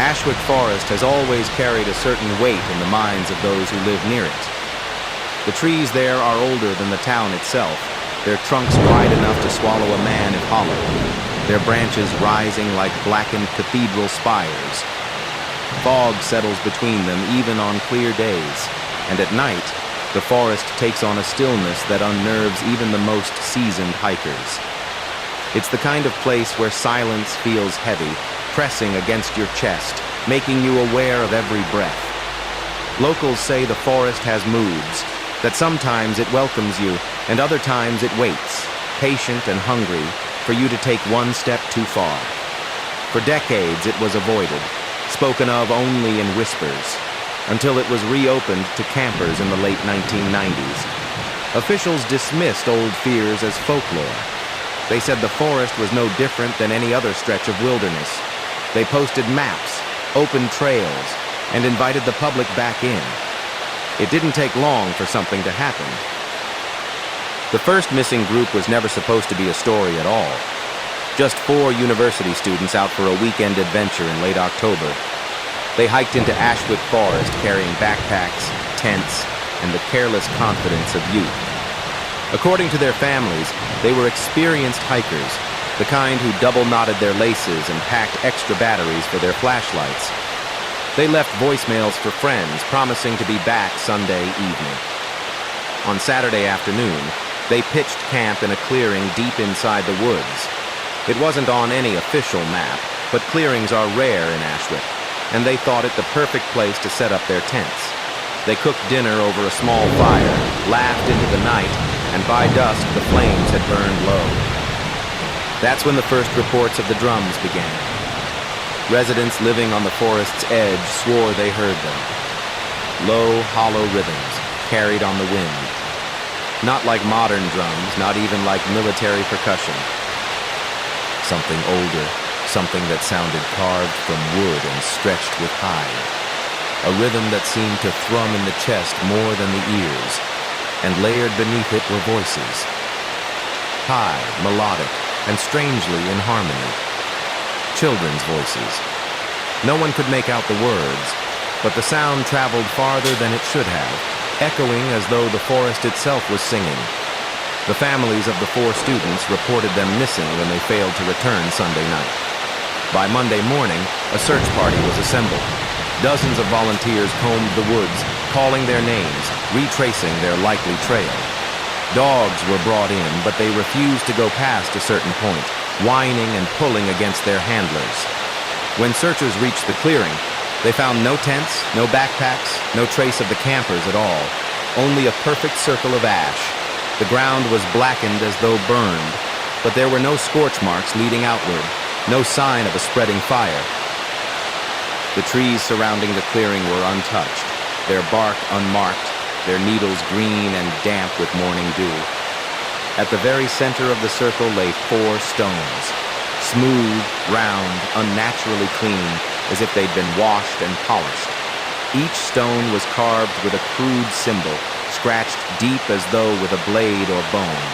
Ashwick Forest has always carried a certain weight in the minds of those who live near it. The trees there are older than the town itself, their trunks wide enough to swallow a man if hollow, their branches rising like blackened cathedral spires. Fog settles between them even on clear days, and at night, the forest takes on a stillness that unnerves even the most seasoned hikers. It's the kind of place where silence feels heavy, pressing against your chest, making you aware of every breath. Locals say the forest has moods, that sometimes it welcomes you, and other times it waits, patient and hungry, for you to take one step too far. For decades it was avoided, spoken of only in whispers, until it was reopened to campers in the late 1990s. Officials dismissed old fears as folklore. They said the forest was no different than any other stretch of wilderness. They posted maps, opened trails, and invited the public back in. It didn't take long for something to happen. The first missing group was never supposed to be a story at all. Just 4 university students out for a weekend adventure in late October. They hiked into Ashwick Forest carrying backpacks, tents, and the careless confidence of youth. According to their families, they were experienced hikers, the kind who double-knotted their laces and packed extra batteries for their flashlights. They left voicemails for friends, promising to be back Sunday evening. On Saturday afternoon, they pitched camp in a clearing deep inside the woods. It wasn't on any official map, but clearings are rare in Ashwick, and they thought it the perfect place to set up their tents. They cooked dinner over a small fire, laughed into the night, and by dusk the flames had burned low. That's when the first reports of the drums began. Residents living on the forest's edge swore they heard them. Low, hollow rhythms, carried on the wind. Not like modern drums, not even like military percussion. Something older, something that sounded carved from wood and stretched with hide. A rhythm that seemed to thrum in the chest more than the ears, and layered beneath it were voices. High, melodic, and strangely in harmony. Children's voices. No one could make out the words, but the sound traveled farther than it should have, echoing as though the forest itself was singing. The families of the 4 students reported them missing when they failed to return Sunday night. By Monday morning, a search party was assembled. Dozens of volunteers combed the woods, calling their names, retracing their likely trail. Dogs were brought in, but they refused to go past a certain point, whining and pulling against their handlers. When searchers reached the clearing, they found no tents, no backpacks, no trace of the campers at all, only a perfect circle of ash. The ground was blackened as though burned, but there were no scorch marks leading outward, no sign of a spreading fire. The trees surrounding the clearing were untouched, their bark unmarked, their needles green and damp with morning dew. At the very center of the circle lay 4 stones, smooth, round, unnaturally clean, as if they'd been washed and polished. Each stone was carved with a crude symbol, scratched deep as though with a blade or bone.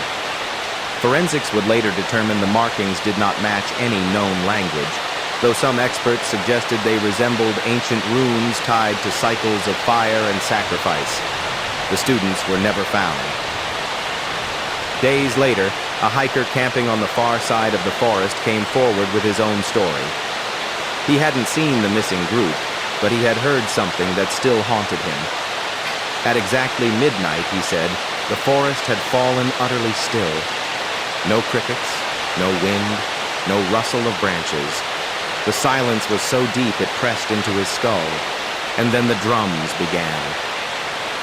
Forensics would later determine the markings did not match any known language, though some experts suggested they resembled ancient runes tied to cycles of fire and sacrifice. The students were never found. Days later, a hiker camping on the far side of the forest came forward with his own story. He hadn't seen the missing group, but he had heard something that still haunted him. At exactly midnight, he said, the forest had fallen utterly still. No crickets, no wind, no rustle of branches. The silence was so deep it pressed into his skull, and then the drums began.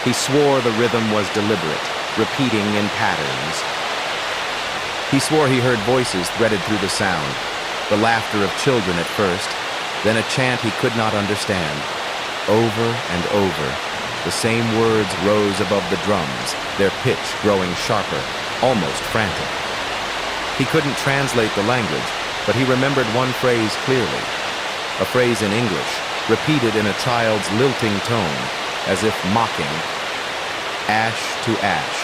He swore the rhythm was deliberate, repeating in patterns. He swore he heard voices threaded through the sound, the laughter of children at first, then a chant he could not understand. Over and over, the same words rose above the drums, their pitch growing sharper, almost frantic. He couldn't translate the language, but he remembered one phrase clearly, a phrase in English, repeated in a child's lilting tone, as if mocking, "Ash to ash."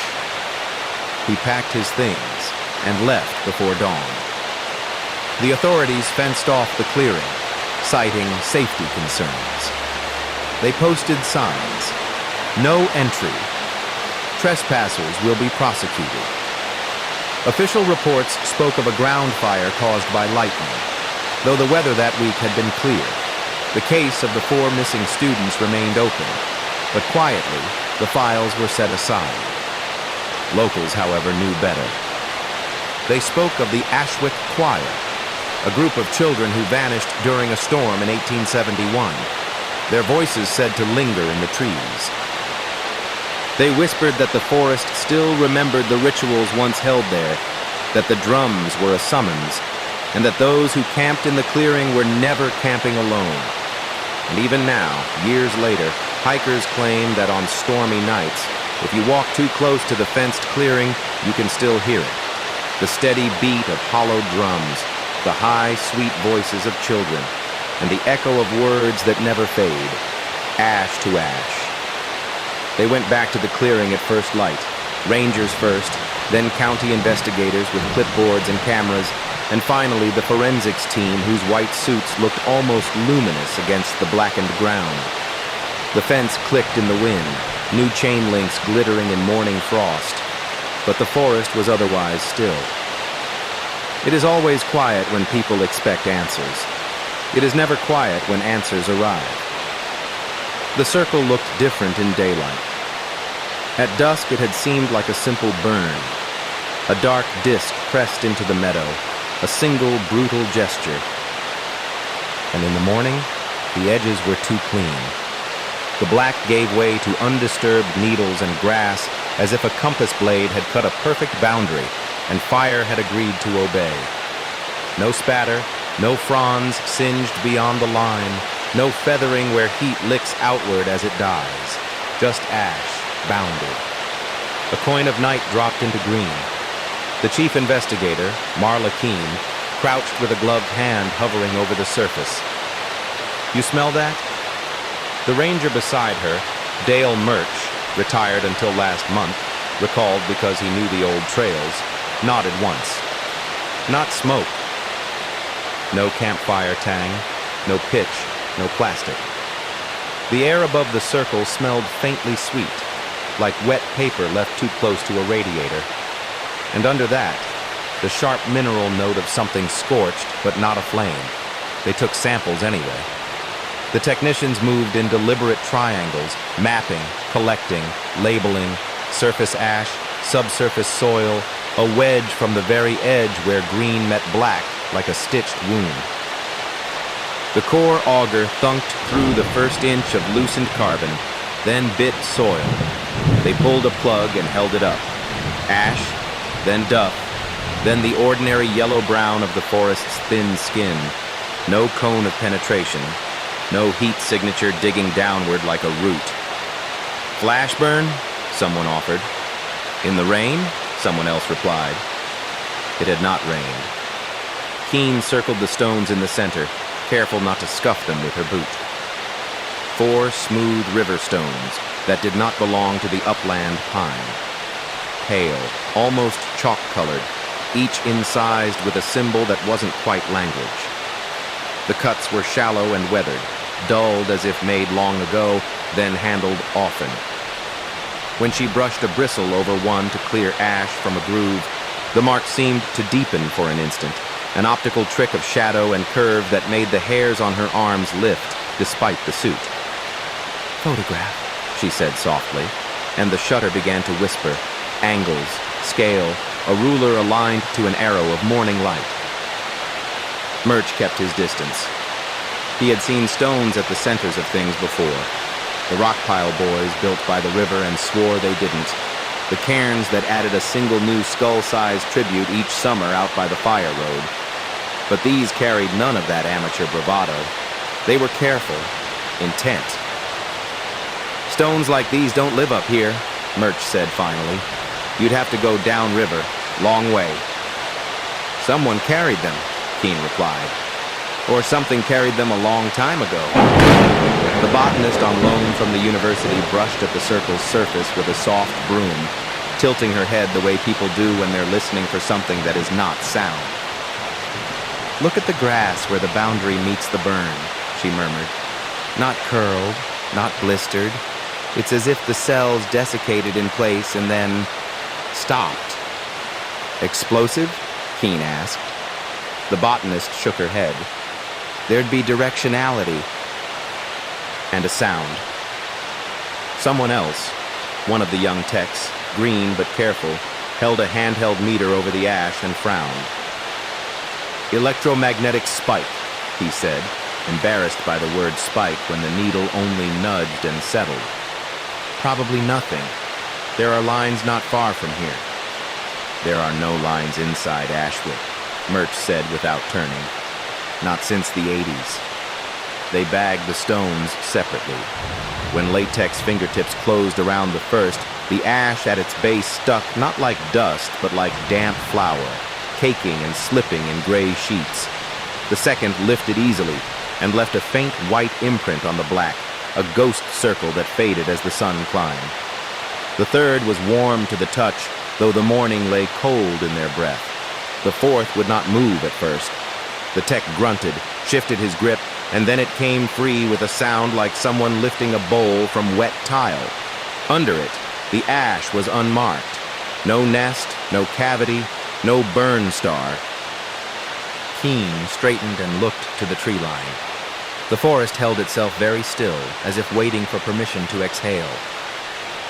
He packed his things and left before dawn. The authorities fenced off the clearing. citing safety concerns. They posted signs: "No entry. Trespassers will be prosecuted." Official reports spoke of a ground fire caused by lightning. Though the weather that week had been clear, the case of the 4 missing students remained open, but quietly, the files were set aside. Locals, however, knew better. They spoke of the Ashwick Choir, a group of children who vanished during a storm in 1871. Their voices said to linger in the trees. They whispered that the forest still remembered the rituals once held there, that the drums were a summons, and that those who camped in the clearing were never camping alone. And even now, years later, hikers claim that on stormy nights, if you walk too close to the fenced clearing, you can still hear it. The steady beat of hollow drums, the high, sweet voices of children, and the echo of words that never fade, ash to ash. They went back to the clearing at first light, rangers first, then county investigators with clipboards and cameras, and finally the forensics team whose white suits looked almost luminous against the blackened ground. The fence clicked in the wind, new chain links glittering in morning frost, but the forest was otherwise still. It is always quiet when people expect answers. It is never quiet when answers arrive. The circle looked different in daylight. At dusk it had seemed like a simple burn, a dark disk pressed into the meadow, a single brutal gesture. And in the morning, the edges were too clean. The black gave way to undisturbed needles and grass, as if a compass blade had cut a perfect boundary, and fire had agreed to obey. No spatter, no fronds singed beyond the line, no feathering where heat licks outward as it dies. Just ash, bounded. A coin of night dropped into green. The chief investigator, Marla Keene, crouched with a gloved hand hovering over the surface. "You smell that?" The ranger beside her, Dale Murch, retired until last month, recalled because he knew the old trails, nodded once. Not smoke. No campfire tang, no pitch, no plastic. The air above the circle smelled faintly sweet, like wet paper left too close to a radiator. And under that, the sharp mineral note of something scorched but not aflame. They took samples anyway. The technicians moved in deliberate triangles, mapping, collecting, labeling, surface ash, subsurface soil, a wedge from the very edge where green met black like a stitched wound. The core auger thunked through the first inch of loosened carbon, then bit soil. They pulled a plug and held it up. Ash, then duff, then the ordinary yellow-brown of the forest's thin skin. No cone of penetration, no heat signature digging downward like a root. "Flash burn?" someone offered. "In the rain?" someone else replied. It had not rained. Keene circled the stones in the center, careful not to scuff them with her boot. 4 smooth river stones that did not belong to the upland pine. Pale, almost chalk-colored, each incised with a symbol that wasn't quite language. The cuts were shallow and weathered, dulled as if made long ago, then handled often. When she brushed a bristle over one to clear ash from a groove, the mark seemed to deepen for an instant, an optical trick of shadow and curve that made the hairs on her arms lift despite the suit. "Photograph," she said softly, and the shutter began to whisper, angles, scale, a ruler aligned to an arrow of morning light. Murch kept his distance. He had seen stones at the centers of things before. The rock pile boys built by the river and swore they didn't. The cairns that added a single new skull-sized tribute each summer out by the fire road. But these carried none of that amateur bravado. They were careful, intent. "Stones like these don't live up here," Murch said finally. "You'd have to go downriver, long way." "Someone carried them," Keene replied. "Or something carried them a long time ago." The botanist on loan from the university brushed at the circle's surface with a soft broom, tilting her head the way people do when they're listening for something that is not sound. Look at the grass where the boundary meets the burn, she murmured. Not curled, not blistered. It's as if the cells desiccated in place and then stopped. Explosive? Keen asked. The botanist shook her head. There'd be directionality. And a sound. Someone else, one of the young techs, green but careful, held a handheld meter over the ash and frowned. Electromagnetic spike, he said, embarrassed by the word spike when the needle only nudged and settled. Probably nothing. There are lines not far from here. There are no lines inside Ashwick, Murch said without turning. Not since the 80s. They bagged the stones separately. When latex fingertips closed around the first, the ash at its base stuck not like dust, but like damp flour, caking and slipping in gray sheets. The second lifted easily and left a faint white imprint on the black, a ghost circle that faded as the sun climbed. The third was warm to the touch, though the morning lay cold in their breath. The fourth would not move at first. The tech grunted, shifted his grip, and then it came free with a sound like someone lifting a bowl from wet tile. Under it, the ash was unmarked. No nest, no cavity, no burn star. Keen straightened and looked to the tree line. The forest held itself very still, as if waiting for permission to exhale.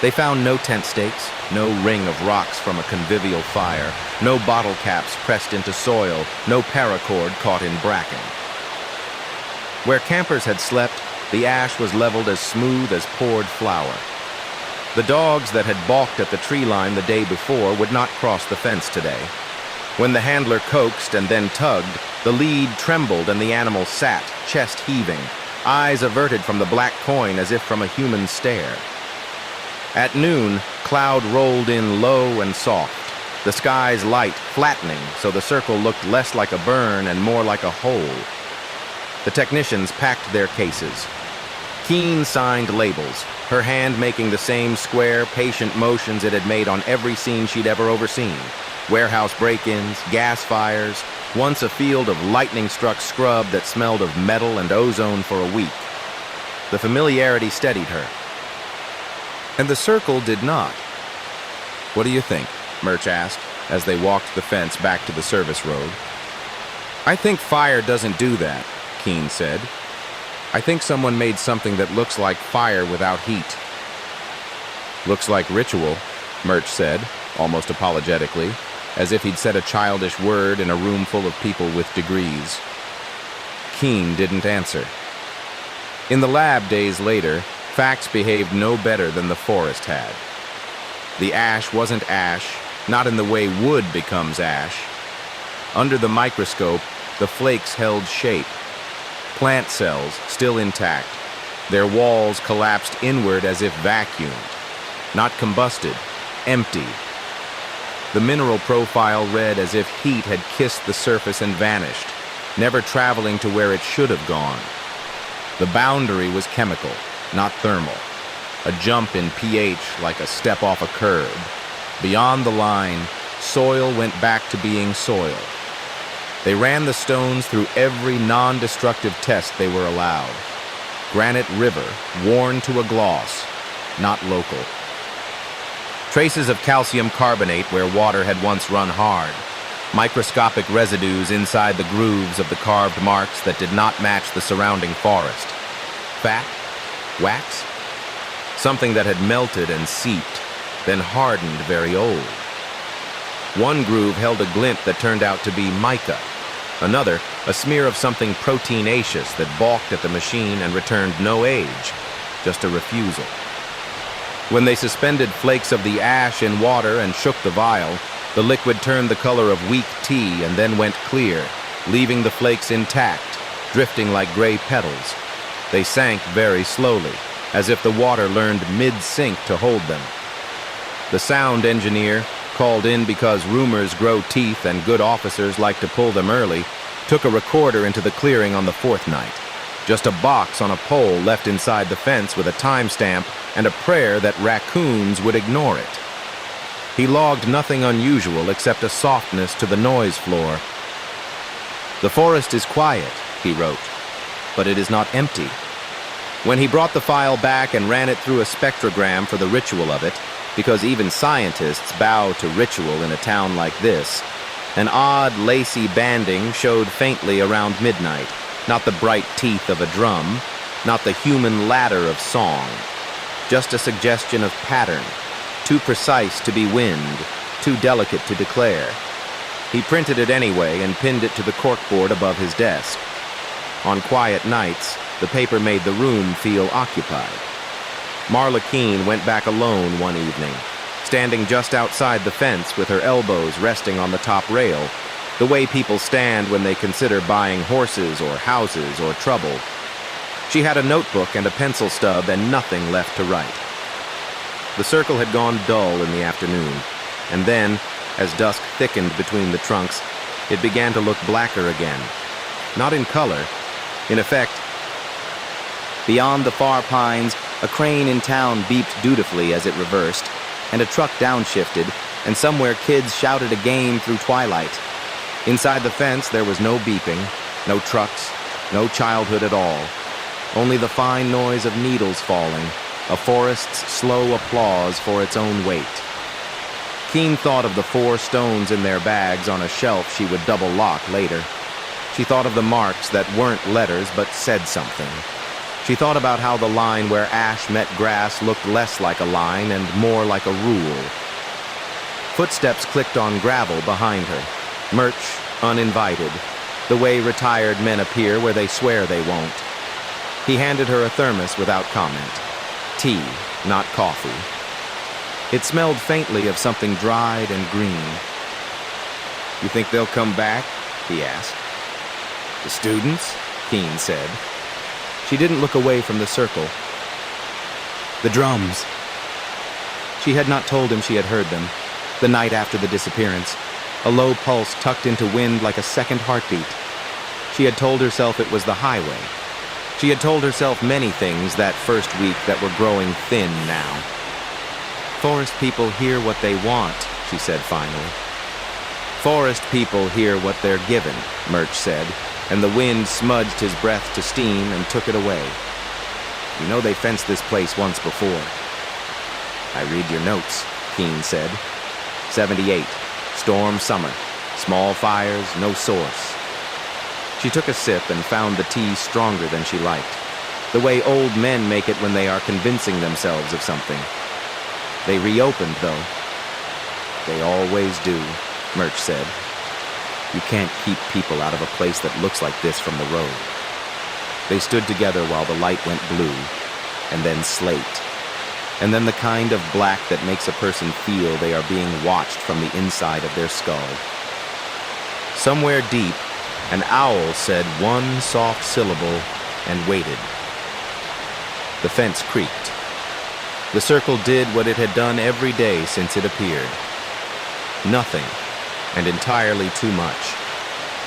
They found no tent stakes, no ring of rocks from a convivial fire, no bottle caps pressed into soil, no paracord caught in bracken. Where campers had slept, the ash was leveled as smooth as poured flour. The dogs that had balked at the tree line the day before would not cross the fence today. When the handler coaxed and then tugged, the lead trembled and the animal sat, chest heaving, eyes averted from the black coin as if from a human stare. At noon, cloud rolled in low and soft, the sky's light flattening so the circle looked less like a burn and more like a hole. The technicians packed their cases. Keen signed labels, her hand making the same square, patient motions it had made on every scene she'd ever overseen. Warehouse break-ins, gas fires, once a field of lightning-struck scrub that smelled of metal and ozone for a week. The familiarity steadied her. And the circle did not. What do you think? Murch asked, as they walked the fence back to the service road. I think fire doesn't do that, Keen said. I think someone made something that looks like fire without heat. Looks like ritual, Murch said, almost apologetically, as if he'd said a childish word in a room full of people with degrees. Keen didn't answer. In the lab days later, facts behaved no better than the forest had. The ash wasn't ash, not in the way wood becomes ash. Under the microscope, the flakes held shape. Plant cells still intact, their walls collapsed inward as if vacuumed. Not combusted, empty. The mineral profile read as if heat had kissed the surface and vanished, never traveling to where it should have gone. The boundary was chemical, not thermal. A jump in pH like a step off a curb. Beyond the line, soil went back to being soil. They ran the stones through every non-destructive test they were allowed. Granite river, worn to a gloss, not local. Traces of calcium carbonate where water had once run hard. Microscopic residues inside the grooves of the carved marks that did not match the surrounding forest. Fat? Wax? Something that had melted and seeped, then hardened very old. One groove held a glint that turned out to be mica. Another, a smear of something proteinaceous that balked at the machine and returned no age, just a refusal. When they suspended flakes of the ash in water and shook the vial, the liquid turned the color of weak tea and then went clear, leaving the flakes intact, drifting like gray petals. They sank very slowly, as if the water learned mid-sink to hold them. The sound engineer, called in because rumors grow teeth and good officers like to pull them early, took a recorder into the clearing on the fourth night. Just a box on a pole left inside the fence with a timestamp and a prayer that raccoons would ignore it. He logged nothing unusual except a softness to the noise floor. "The forest is quiet," he wrote, "but it is not empty." When he brought the file back and ran it through a spectrogram for the ritual of it, because even scientists bow to ritual in a town like this, an odd, lacy banding showed faintly around midnight, not the bright teeth of a drum, not the human ladder of song, just a suggestion of pattern, too precise to be wind, too delicate to declare. He printed it anyway and pinned it to the corkboard above his desk. On quiet nights, the paper made the room feel occupied. Marla Keene went back alone one evening, standing just outside the fence with her elbows resting on the top rail, the way people stand when they consider buying horses or houses or trouble. She had a notebook and a pencil stub and nothing left to write. The circle had gone dull in the afternoon, and then, as dusk thickened between the trunks, it began to look blacker again. Not in color, in effect. Beyond the far pines, a crane in town beeped dutifully as it reversed, and a truck downshifted, and somewhere kids shouted a game through twilight. Inside the fence there was no beeping, no trucks, no childhood at all. Only the fine noise of needles falling, a forest's slow applause for its own weight. Keene thought of the 4 stones in their bags on a shelf she would double lock later. She thought of the marks that weren't letters but said something. She thought about how the line where ash met grass looked less like a line and more like a rule. Footsteps clicked on gravel behind her. Murch, uninvited, the way retired men appear where they swear they won't. He handed her a thermos without comment. Tea, not coffee. It smelled faintly of something dried and green. "You think they'll come back?" he asked. "The students?" Keene said. She didn't look away from the circle. "The drums." She had not told him she had heard them, the night after the disappearance, a low pulse tucked into wind like a second heartbeat. She had told herself it was the highway. She had told herself many things that first week that were growing thin now. "Forest people hear what they want," she said finally. "Forest people hear what they're given," Murch said, and the wind smudged his breath to steam and took it away. "You know they fenced this place once before." "I read your notes," Keene said. 78, storm summer, small fires, no source. She took a sip and found the tea stronger than she liked, the way old men make it when they are convincing themselves of something. They reopened, though. "They always do," Murch said. "You can't keep people out of a place that looks like this from the road." They stood together while the light went blue, and then slate, and then the kind of black that makes a person feel they are being watched from the inside of their skull. Somewhere deep, an owl said one soft syllable and waited. The fence creaked. The circle did what it had done every day since it appeared. Nothing, and entirely too much.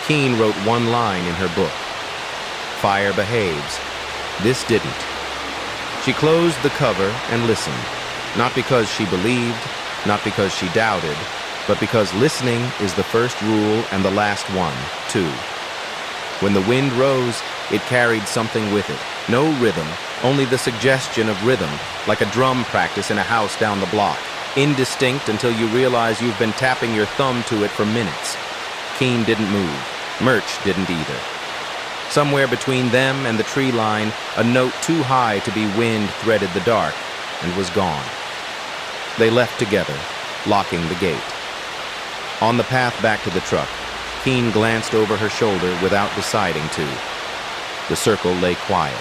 Keene wrote one line in her book. Fire behaves. This didn't. She closed the cover and listened, not because she believed, not because she doubted, but because listening is the first rule and the last one, too. When the wind rose, it carried something with it. No rhythm, only the suggestion of rhythm, like a drum practice in a house down the block. Indistinct until you realize you've been tapping your thumb to it for minutes. Keene didn't move. Murch didn't either. Somewhere between them and the tree line, a note too high to be wind threaded the dark, and was gone. They left together, locking the gate. On the path back to the truck, Keene glanced over her shoulder without deciding to. The circle lay quiet.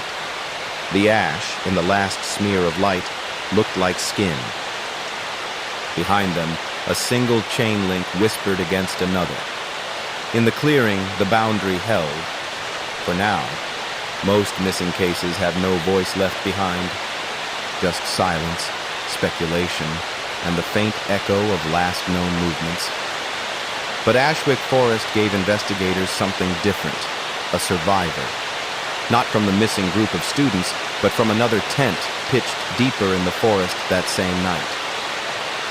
The ash, in the last smear of light, looked like skin. Behind them, a single chain link whispered against another. In the clearing, the boundary held. For now, most missing cases have no voice left behind, just silence, speculation, and the faint echo of last known movements. But Ashwick Forest gave investigators something different, a survivor. Not from the missing group of students, but from another tent pitched deeper in the forest that same night.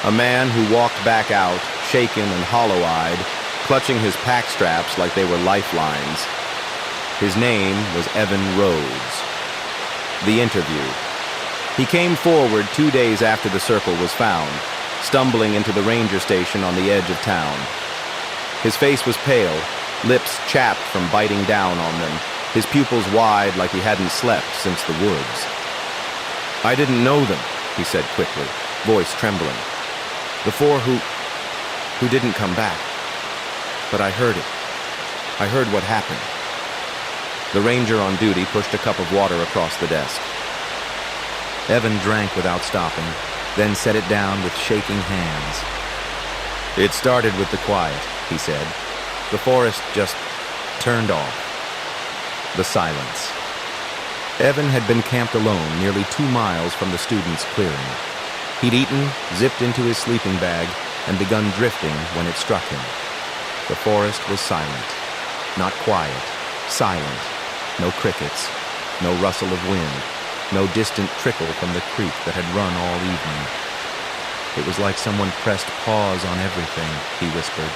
A man who walked back out, shaken and hollow-eyed, clutching his pack straps like they were lifelines. His name was Evan Rhodes. The interview. He came forward 2 days after the circle was found, stumbling into the ranger station on the edge of town. His face was pale, lips chapped from biting down on them, his pupils wide like he hadn't slept since the woods. "I didn't know them," he said quickly, voice trembling. "The four who didn't come back. But I heard it. I heard what happened." The ranger on duty pushed a cup of water across the desk. Evan drank without stopping, then set it down with shaking hands. "It started with the quiet," he said. "The forest just turned off." The silence. Evan had been camped alone nearly 2 miles from the students' clearing. He'd eaten, zipped into his sleeping bag, and begun drifting when it struck him. The forest was silent. Not quiet, silent. No crickets, no rustle of wind, no distant trickle from the creek that had run all evening. It was like someone pressed pause on everything, he whispered.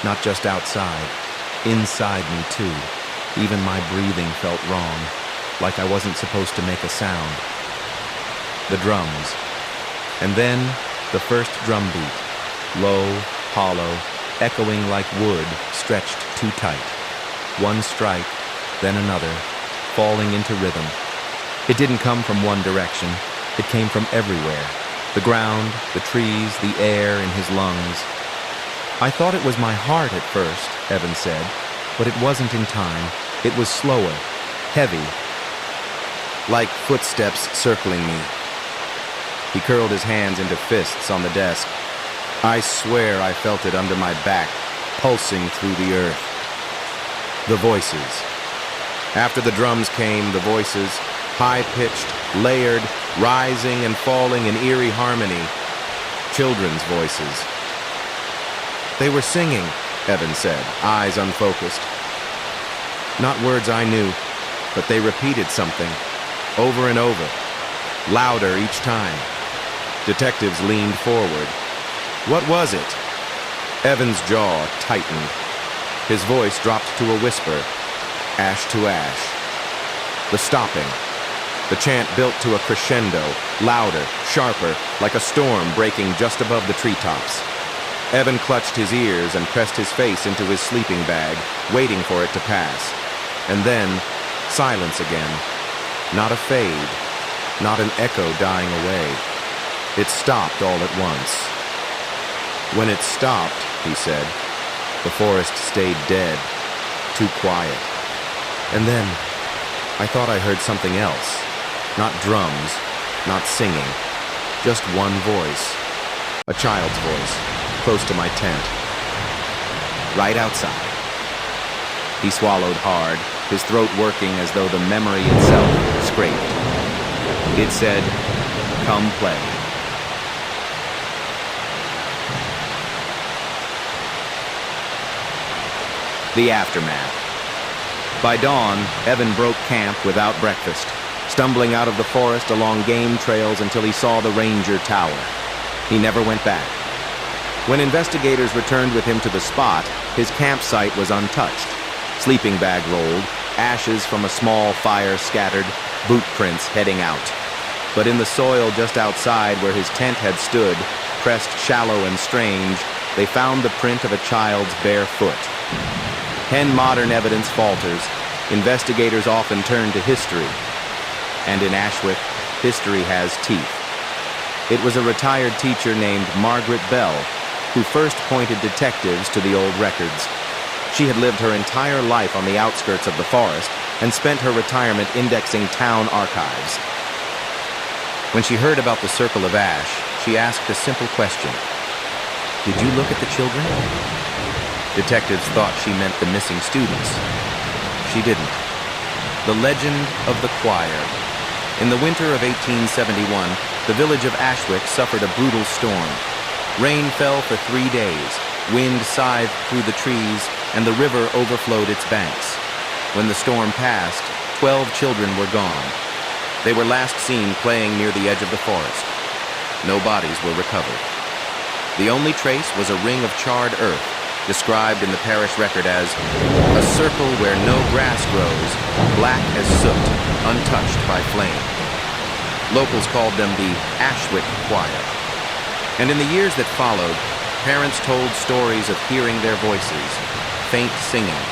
Not just outside, inside me too. Even my breathing felt wrong, like I wasn't supposed to make a sound. The drums. And then the first drum beat, low, hollow, echoing like wood stretched too tight. One strike, then another, falling into rhythm. It didn't come from one direction. It came from everywhere. The ground, the trees, the air in his lungs. "I thought it was my heart at first," Evan said, "but it wasn't in time. It was slower, heavy, like footsteps circling me." He curled his hands into fists on the desk. "I swear I felt it under my back, pulsing through the earth." The voices. After the drums came the voices, high-pitched, layered, rising and falling in eerie harmony. Children's voices. "They were singing," Evan said, eyes unfocused. "Not words I knew, but they repeated something, over and over, louder each time." Detectives leaned forward. "What was it?" Evan's jaw tightened. His voice dropped to a whisper, ash to ash. The stopping. The chant built to a crescendo, louder, sharper, like a storm breaking just above the treetops. Evan clutched his ears and pressed his face into his sleeping bag, waiting for it to pass. And then, silence again. Not a fade, not an echo dying away. It stopped all at once. When it stopped, he said, the forest stayed dead, too quiet. And then, I thought I heard something else. Not drums, not singing, just one voice. A child's voice, close to my tent. Right outside. He swallowed hard, his throat working as though the memory itself scraped. It said, "Come play." The aftermath. By dawn, Evan broke camp without breakfast, stumbling out of the forest along game trails until he saw the ranger tower. He never went back. When investigators returned with him to the spot, his campsite was untouched. Sleeping bag rolled, ashes from a small fire scattered, boot prints heading out. But in the soil just outside where his tent had stood, pressed shallow and strange, they found the print of a child's bare foot. When modern evidence falters, investigators often turn to history. And in Ashwick, history has teeth. It was a retired teacher named Margaret Bell who first pointed detectives to the old records. She had lived her entire life on the outskirts of the forest and spent her retirement indexing town archives. When she heard about the Circle of Ash, she asked a simple question. "Did you look at the children?" Detectives thought she meant the missing students. She didn't. The legend of the choir. In the winter of 1871, the village of Ashwick suffered a brutal storm. Rain fell for 3 days, wind scythed through the trees, and the river overflowed its banks. When the storm passed, 12 children were gone. They were last seen playing near the edge of the forest. No bodies were recovered. The only trace was a ring of charred earth, described in the parish record as a circle where no grass grows, black as soot, untouched by flame. Locals called them the Ashwick Choir. And in the years that followed, parents told stories of hearing their voices, faint singing,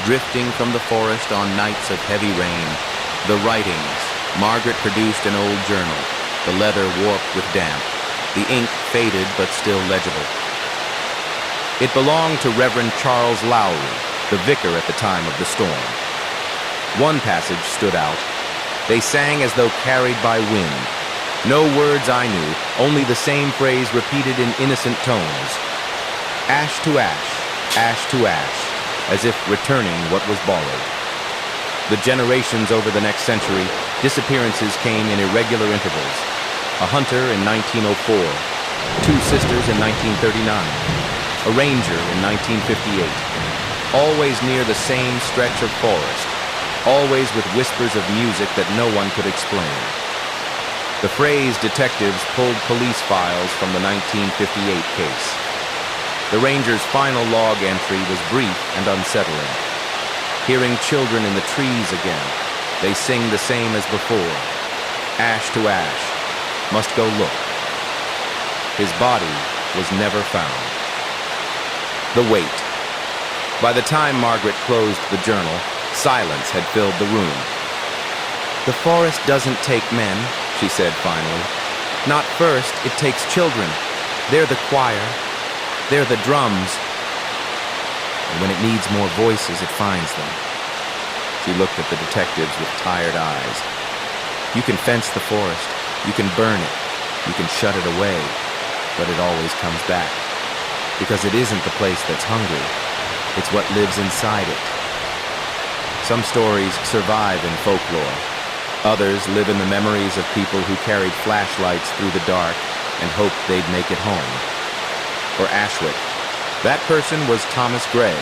drifting from the forest on nights of heavy rain. The writings. Margaret produced an old journal, the leather warped with damp, the ink faded but still legible. It belonged to Reverend Charles Lowry, the vicar at the time of the storm. One passage stood out. They sang as though carried by wind. No words I knew, only the same phrase repeated in innocent tones. Ash to ash, as if returning what was borrowed. The generations over the next century, disappearances came in irregular intervals. A hunter in 1904, two sisters in 1939, a ranger in 1958, always near the same stretch of forest, always with whispers of music that no one could explain. The phrase detectives pulled police files from the 1958 case. The ranger's final log entry was brief and unsettling. Hearing children in the trees again, they sing the same as before. Ash to ash, must go look. His body was never found. The wait. By the time Margaret closed the journal, silence had filled the room. The forest doesn't take men, she said finally. Not first, it takes children. They're the choir. They're the drums. And when it needs more voices, it finds them. She looked at the detectives with tired eyes. You can fence the forest. You can burn it. You can shut it away. But it always comes back. Because it isn't the place that's hungry. It's what lives inside it. Some stories survive in folklore. Others live in the memories of people who carried flashlights through the dark and hoped they'd make it home. For Ashwick, that person was Thomas Gray,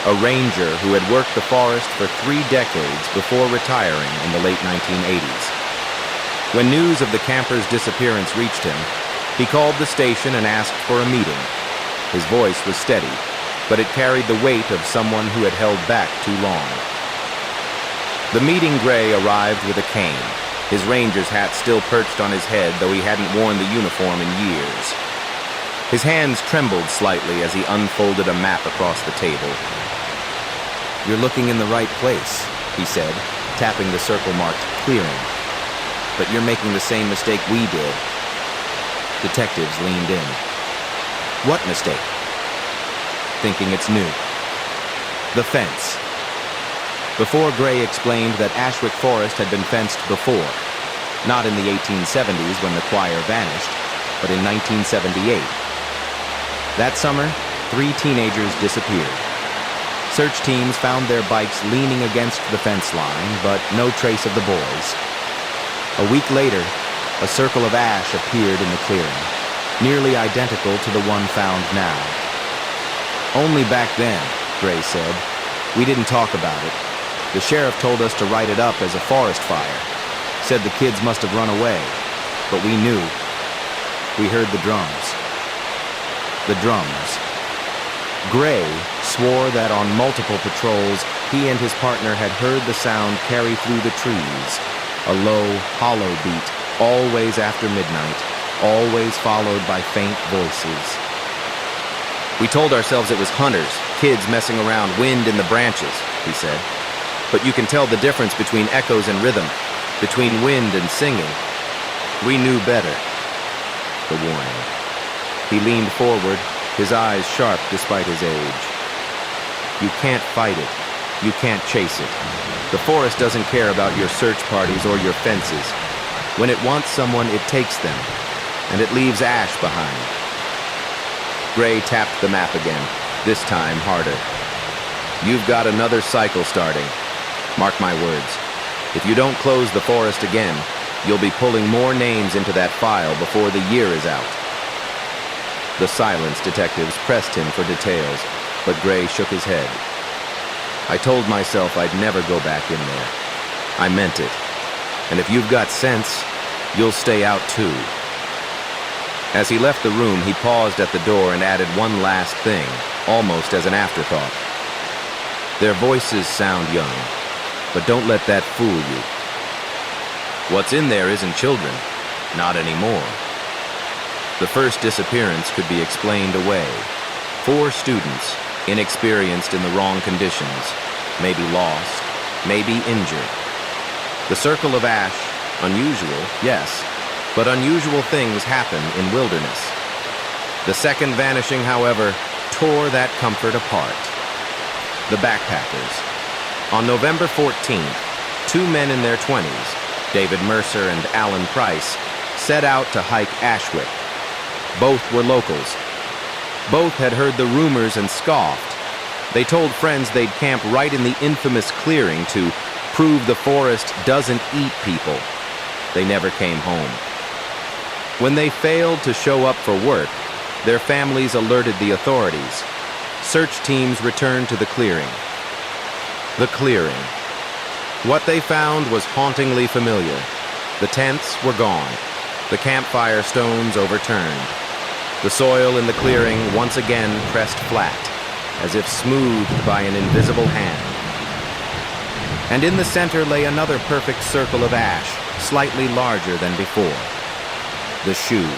a ranger who had worked the forest for 3 decades before retiring in the late 1980s. When news of the camper's disappearance reached him, he called the station and asked for a meeting. His voice was steady, but it carried the weight of someone who had held back too long. The meeting Gray arrived with a cane, his ranger's hat still perched on his head, though he hadn't worn the uniform in years. His hands trembled slightly as he unfolded a map across the table. "You're looking in the right place," he said, tapping the circle marked clearing. "But you're making the same mistake we did." Detectives leaned in. "What mistake?" "Thinking it's new." "The fence." Before Gray explained that Ashwick Forest had been fenced before, not in the 1870s when the choir vanished, but in 1978. That summer, 3 teenagers disappeared. Search teams found their bikes leaning against the fence line, but no trace of the boys. A week later, a circle of ash appeared in the clearing, nearly identical to the one found now. "Only back then," Gray said. "We didn't talk about it. The sheriff told us to write it up as a forest fire. Said the kids must have run away. But we knew. We heard the drums." The drums. Gray swore that on multiple patrols, he and his partner had heard the sound carry through the trees. A low, hollow beat, always after midnight, always followed by faint voices. "We told ourselves it was hunters, kids messing around, wind in the branches," he said. "But you can tell the difference between echoes and rhythm, between wind and singing. We knew better." The warning. He leaned forward, his eyes sharp despite his age. "You can't fight it. You can't chase it. The forest doesn't care about your search parties or your fences. When it wants someone, it takes them, and it leaves ash behind." Gray tapped the map again, this time harder. "You've got another cycle starting. Mark my words. If you don't close the forest again, you'll be pulling more names into that file before the year is out." The silenced detectives pressed him for details, but Gray shook his head. "I told myself I'd never go back in there. I meant it. And if you've got sense, you'll stay out too." As he left the room, he paused at the door and added one last thing. almost as an afterthought. Their voices sound young, but don't let that fool you. What's in there isn't children, not anymore. The first disappearance could be explained away. 4 students, inexperienced in the wrong conditions, maybe lost, maybe injured. The circle of ash, unusual, yes, but unusual things happen in wilderness. The second vanishing, however, tore that comfort apart. The backpackers. On November 14th, 2 men in their 20s, David Mercer and Alan Price, set out to hike Ashwick. Both were locals. Both had heard the rumors and scoffed. They told friends they'd camp right in the infamous clearing to prove the forest doesn't eat people. They never came home. When they failed to show up for work, their families alerted the authorities. Search teams returned to the clearing. The clearing. What they found was hauntingly familiar. The tents were gone. The campfire stones overturned. The soil in the clearing once again pressed flat, as if smoothed by an invisible hand. And in the center lay another perfect circle of ash, slightly larger than before. The shoe.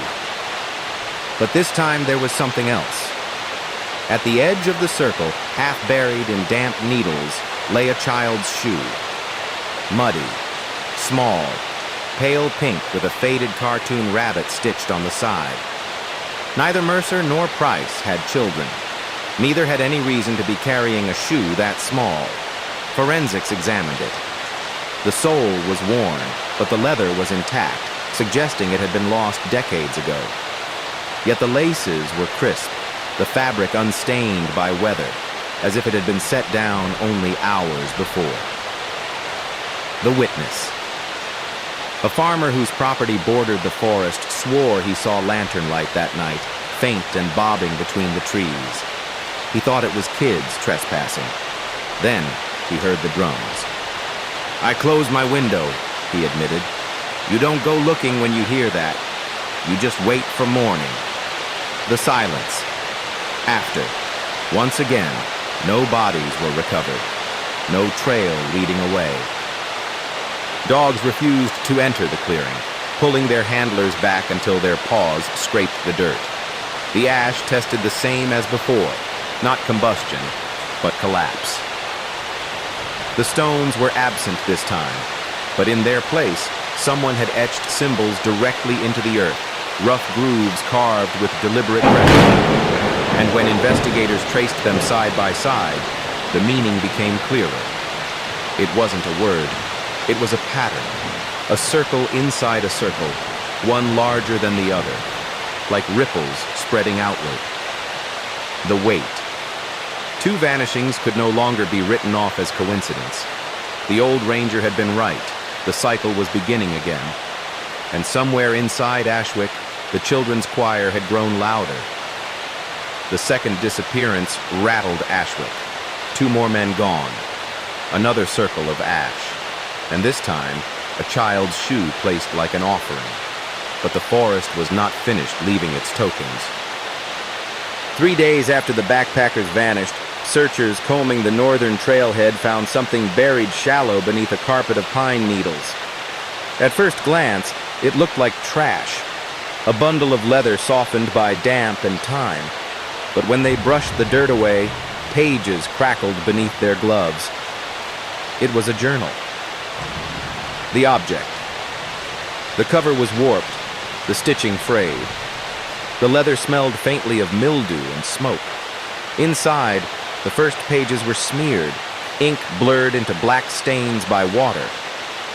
But this time there was something else. At the edge of the circle, half buried in damp needles, lay a child's shoe. Muddy, small, pale pink with a faded cartoon rabbit stitched on the side. Neither Mercer nor Price had children. Neither had any reason to be carrying a shoe that small. Forensics examined it. The sole was worn, but the leather was intact, suggesting it had been lost decades ago. Yet the laces were crisp, the fabric unstained by weather, as if it had been set down only hours before. The witness. A farmer whose property bordered the forest swore he saw lantern light that night, faint and bobbing between the trees. He thought it was kids trespassing. Then he heard the drums. "I closed my window," he admitted. "You don't go looking when you hear that. You just wait for morning." The silence. After. Once again, no bodies were recovered. No trail leading away. Dogs refused to enter the clearing, pulling their handlers back until their paws scraped the dirt. The ash tested the same as before, not combustion, but collapse. The stones were absent this time, but in their place, someone had etched symbols directly into the earth, rough grooves carved with deliberate pressure. And when investigators traced them side by side, the meaning became clearer. It wasn't a word. It was a pattern, a circle inside a circle, one larger than the other, like ripples spreading outward. The weight. 2 vanishings could no longer be written off as coincidence. The old ranger had been right. The cycle was beginning again. And somewhere inside Ashwick, the children's choir had grown louder. The second disappearance rattled Ashwick. 2 more men gone. Another circle of ash. And this time, a child's shoe placed like an offering. But the forest was not finished leaving its tokens. 3 days after the backpackers vanished, searchers combing the northern trailhead found something buried shallow beneath a carpet of pine needles. At first glance, it looked like trash, a bundle of leather softened by damp and time. But when they brushed the dirt away, pages crackled beneath their gloves. It was a journal. The object. The cover was warped, the stitching frayed. The leather smelled faintly of mildew and smoke. Inside, the first pages were smeared, ink blurred into black stains by water.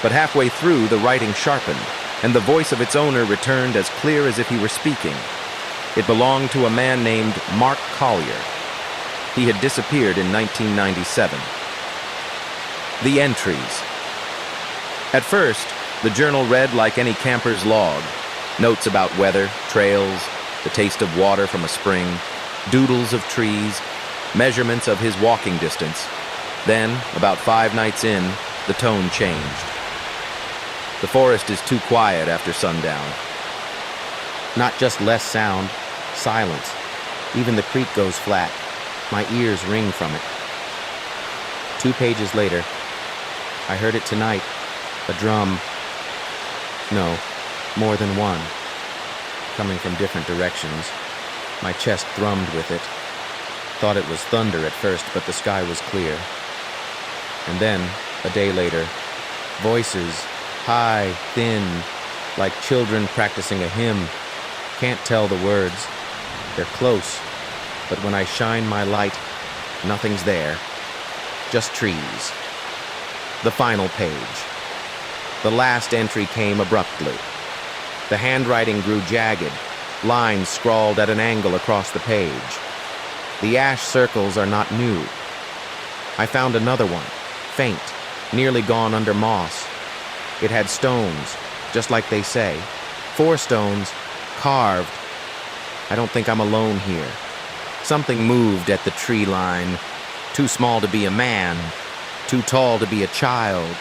But halfway through, the writing sharpened, and the voice of its owner returned as clear as if he were speaking. It belonged to a man named Mark Collier. He had disappeared in 1997. The entries. At first, the journal read like any camper's log. Notes about weather, trails, the taste of water from a spring, doodles of trees, measurements of his walking distance. Then, about 5 nights in, the tone changed. The forest is too quiet after sundown. Not just less sound, silence. Even the creek goes flat. My ears ring from it. 2 pages later, I heard it tonight. A drum. No, more than one. Coming from different directions. My chest thrummed with it. Thought it was thunder at first, but the sky was clear. And then, a day later, voices, high, thin, like children practicing a hymn. Can't tell the words. They're close, but when I shine my light, nothing's there. Just trees. The final page. The last entry came abruptly. The handwriting grew jagged, lines scrawled at an angle across the page. The ash circles are not new. I found another one, faint, nearly gone under moss. It had stones, just like they say. 4 stones, carved. I don't think I'm alone here. Something moved at the tree line. Too small to be a man, too tall to be a child.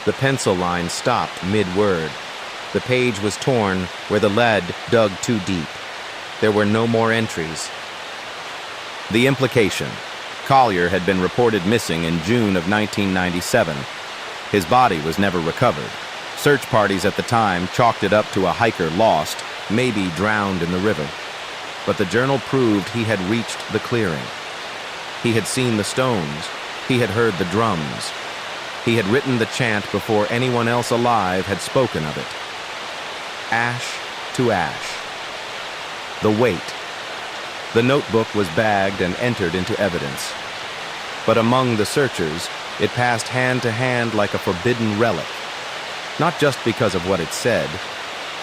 The pencil line stopped mid-word. The page was torn where the lead dug too deep. There were no more entries. The implication. Collier had been reported missing in June of 1997. His body was never recovered. Search parties at the time chalked it up to a hiker lost, maybe drowned in the river. But the journal proved he had reached the clearing. He had seen the stones. He had heard the drums. He had written the chant before anyone else alive had spoken of it. Ash to ash. The weight. The notebook was bagged and entered into evidence. But among the searchers, it passed hand to hand like a forbidden relic. Not just because of what it said,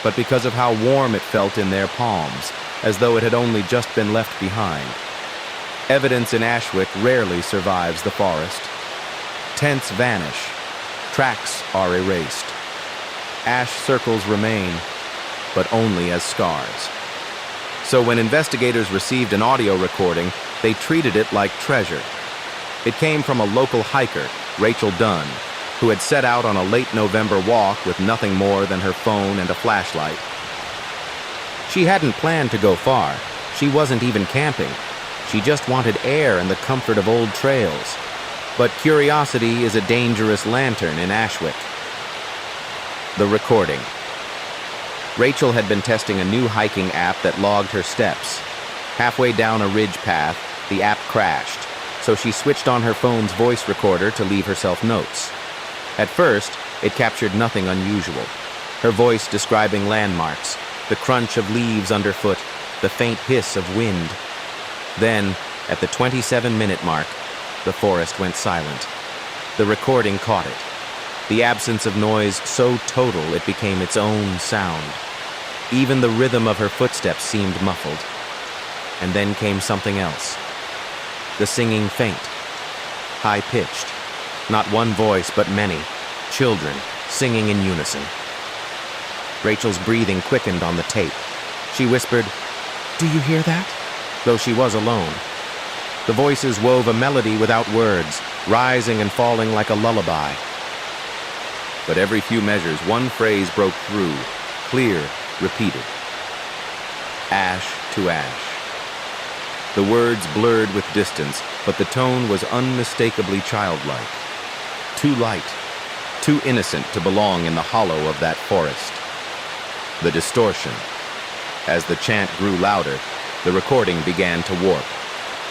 but because of how warm it felt in their palms, as though it had only just been left behind. Evidence in Ashwick rarely survives the forest. Tents vanish. Tracks are erased. Ash circles remain, but only as scars. So when investigators received an audio recording, they treated it like treasure. It came from a local hiker, Rachel Dunn, who had set out on a late November walk with nothing more than her phone and a flashlight. She hadn't planned to go far. She wasn't even camping. She just wanted air and the comfort of old trails. But curiosity is a dangerous lantern in Ashwick. The recording. Rachel had been testing a new hiking app that logged her steps. Halfway down a ridge path, the app crashed, so she switched on her phone's voice recorder to leave herself notes. At first, it captured nothing unusual. Her voice describing landmarks, the crunch of leaves underfoot, the faint hiss of wind. Then, at the 27-minute mark, the forest went silent. The recording caught it. The absence of noise so total it became its own sound. Even the rhythm of her footsteps seemed muffled. And then came something else. The singing faint, high-pitched. Not one voice, but many. Children, singing in unison. Rachel's breathing quickened on the tape. She whispered, "Do you hear that?" Though she was alone. The voices wove a melody without words, rising and falling like a lullaby. But every few measures, one phrase broke through, clear, repeated. Ash to ash. The words blurred with distance, but the tone was unmistakably childlike. Too light, too innocent to belong in the hollow of that forest. The distortion. As the chant grew louder, the recording began to warp.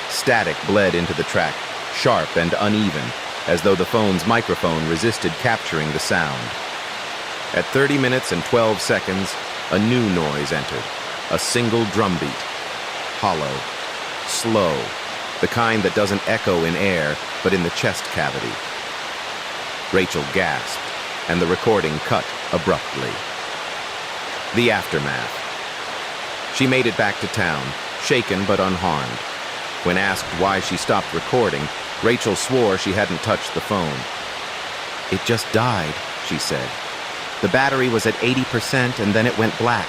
Static bled into the track, sharp and uneven, as though the phone's microphone resisted capturing the sound. At 30 minutes and 12 seconds, a new noise entered, a single drumbeat. Hollow, slow, the kind that doesn't echo in air, but in the chest cavity. Rachel gasped, and the recording cut abruptly. The aftermath. She made it back to town, shaken but unharmed. When asked why she stopped recording, Rachel swore she hadn't touched the phone. "It just died," she said. "The battery was at 80% and then it went black."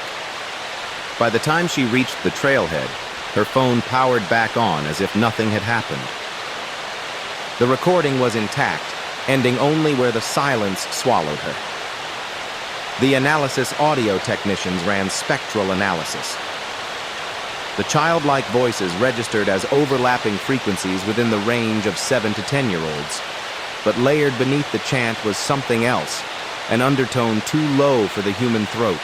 By the time she reached the trailhead, her phone powered back on as if nothing had happened. The recording was intact, ending only where the silence swallowed her. The analysis audio technicians ran spectral analysis. The childlike voices registered as overlapping frequencies within the range of 7 to 10-year-olds. But layered beneath the chant was something else, an undertone too low for the human throat,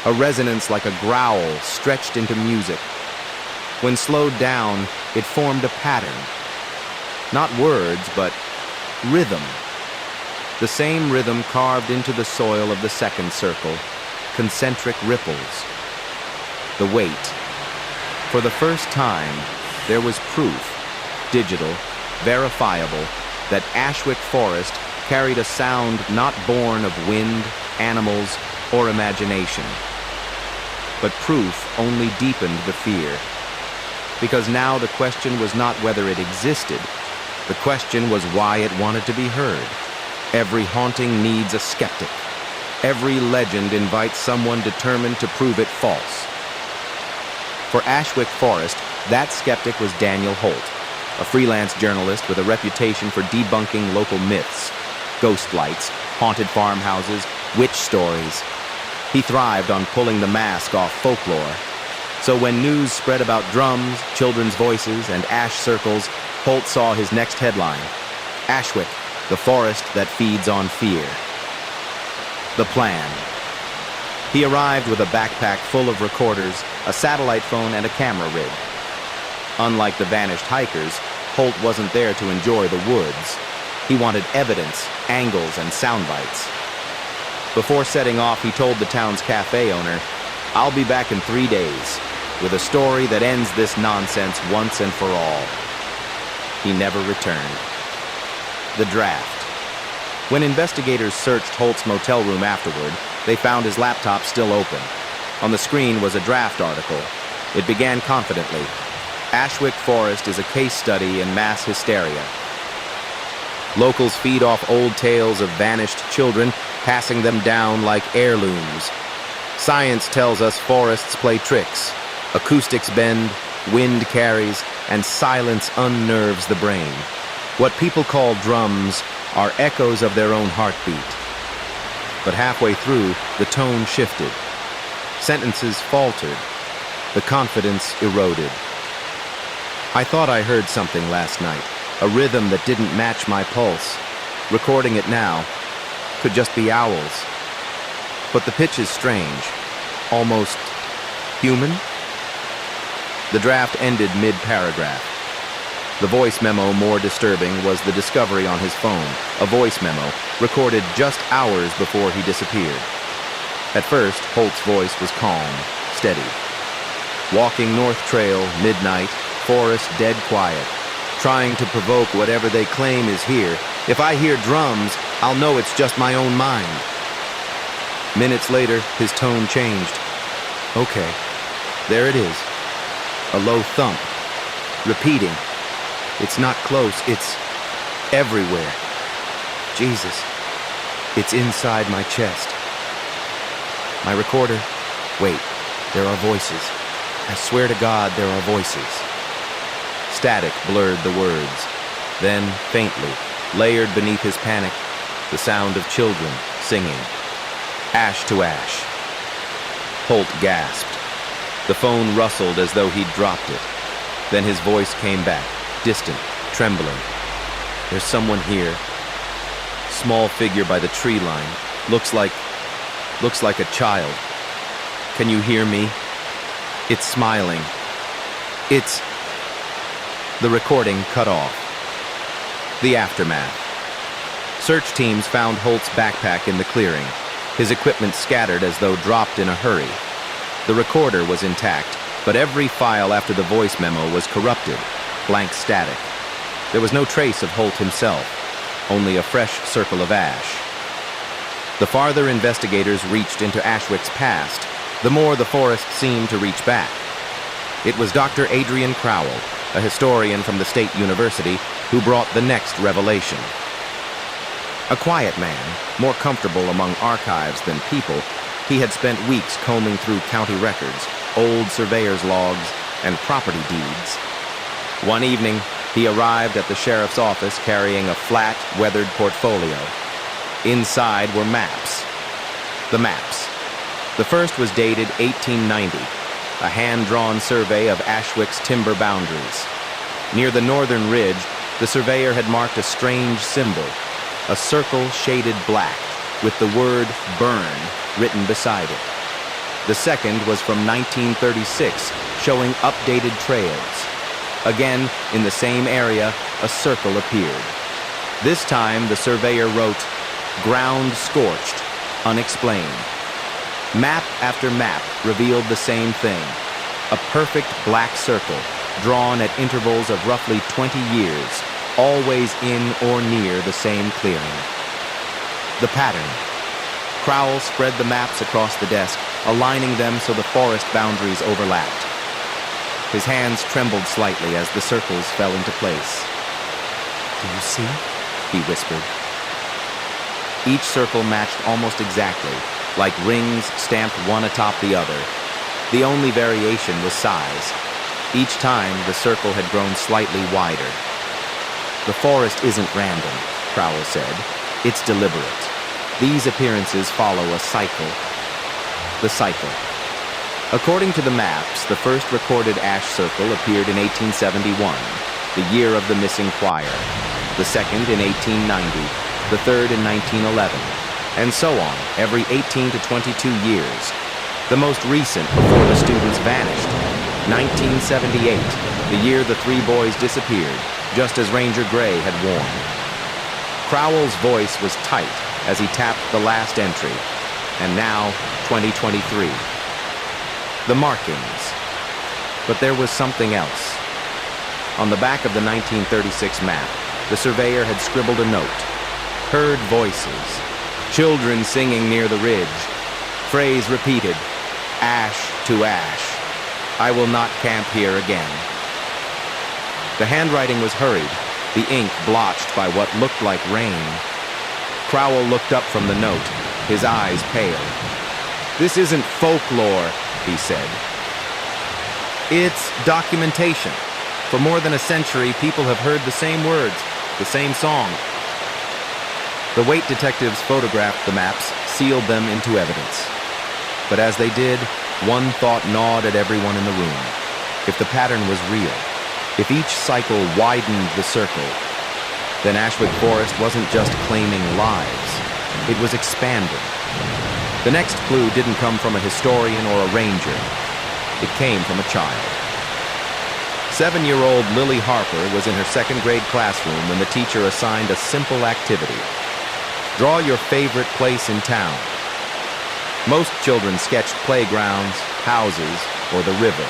a resonance like a growl stretched into music. When slowed down, it formed a pattern. Not words, but rhythm. The same rhythm carved into the soil of the second circle, concentric ripples. The weight. For the first time, there was proof, digital, verifiable, that Ashwick Forest carried a sound not born of wind, animals, or imagination. But proof only deepened the fear. Because now the question was not whether it existed. The question was why it wanted to be heard. Every haunting needs a skeptic. Every legend invites someone determined to prove it false. For Ashwick Forest, that skeptic was Daniel Holt, a freelance journalist with a reputation for debunking local myths, ghost lights, haunted farmhouses, witch stories. He thrived on pulling the mask off folklore. So when news spread about drums, children's voices, and ash circles, Holt saw his next headline: Ashwick, the forest that feeds on fear. The plan. He arrived with a backpack full of recorders, a satellite phone, and a camera rig. Unlike the vanished hikers, Holt wasn't there to enjoy the woods. He wanted evidence, angles, and sound bites. Before setting off, he told the town's cafe owner, "I'll be back in 3 days, with a story that ends this nonsense once and for all." He never returned. The draft. When investigators searched Holt's motel room afterward, they found his laptop still open. On the screen was a draft article. It began confidently: Ashwick Forest is a case study in mass hysteria. Locals feed off old tales of vanished children, passing them down like heirlooms. Science tells us forests play tricks. Acoustics bend, wind carries, and silence unnerves the brain. What people call drums are echoes of their own heartbeat. But halfway through, the tone shifted. Sentences faltered. The confidence eroded. I thought I heard something last night, a rhythm that didn't match my pulse. Recording it now could just be owls. But the pitch is strange, almost human. The draft ended mid-paragraph. The voice memo more disturbing was the discovery on his phone, a voice memo recorded just hours before he disappeared. At first, Holt's voice was calm, steady. Walking North Trail, midnight, forest dead quiet, trying to provoke whatever they claim is here. If I hear drums, I'll know it's just my own mind. Minutes later, his tone changed. Okay, there it is. A low thump, repeating. It's not close, it's everywhere. Jesus, it's inside my chest. My recorder, wait, there are voices. I swear to God, there are voices. Static blurred the words. Then, faintly, layered beneath his panic, the sound of children singing. Ash to ash. Holt gasped. The phone rustled as though he'd dropped it. Then his voice came back, distant, trembling. There's someone here. Small figure by the tree line. Looks like a child. Can you hear me? It's smiling. It's... The recording cut off. The aftermath. Search teams found Holt's backpack in the clearing, his equipment scattered as though dropped in a hurry. The recorder was intact, but every file after the voice memo was corrupted, blank static. There was no trace of Holt himself, only a fresh circle of ash. The farther investigators reached into Ashwick's past, the more the forest seemed to reach back. It was Dr. Adrian Crowell, a historian from the State University, who brought the next revelation. A quiet man, more comfortable among archives than people, he had spent weeks combing through county records, old surveyor's logs, and property deeds. One evening, he arrived at the sheriff's office carrying a flat, weathered portfolio. Inside were maps. The maps. The first was dated 1890. a hand-drawn survey of Ashwick's timber boundaries. Near the northern ridge, the surveyor had marked a strange symbol, a circle shaded black, with the word burn written beside it. The second was from 1936, showing updated trails. Again, in the same area, a circle appeared. This time, the surveyor wrote, "Ground scorched, unexplained." Map after map revealed the same thing, a perfect black circle, drawn at intervals of roughly 20 years, always in or near the same clearing. The pattern. Crowell spread the maps across the desk, aligning them so the forest boundaries overlapped. His hands trembled slightly as the circles fell into place. "Do you see?" he whispered. Each circle matched almost exactly, like rings stamped one atop the other. The only variation was size. Each time, the circle had grown slightly wider. "The forest isn't random," Crowell said. "It's deliberate. These appearances follow a cycle." The cycle. According to the maps, the first recorded ash circle appeared in 1871, the year of the missing choir, the second in 1890, the third in 1911, and so on, every 18 to 22 years. The most recent before the students vanished, 1978, the year the three boys disappeared, just as Ranger Gray had warned. Crowell's voice was tight as he tapped the last entry, and now 2023. The markings. But there was something else. On the back of the 1936 map, the surveyor had scribbled a note. Heard voices. Children singing near the ridge. Phrase repeated. Ash to ash. I will not camp here again. The handwriting was hurried, the ink blotched by what looked like rain. Crowell looked up from the note, his eyes pale. "This isn't folklore," he said. "It's documentation. For more than a century, people have heard the same words, the same song." The Waite detectives photographed the maps, sealed them into evidence. But as they did, one thought gnawed at everyone in the room. If the pattern was real, if each cycle widened the circle, then Ashwick Forest wasn't just claiming lives, it was expanding. The next clue didn't come from a historian or a ranger. It came from a child. 7-year-old Lily Harper was in her second-grade classroom when the teacher assigned a simple activity. Draw your favorite place in town. Most children sketched playgrounds, houses, or the river.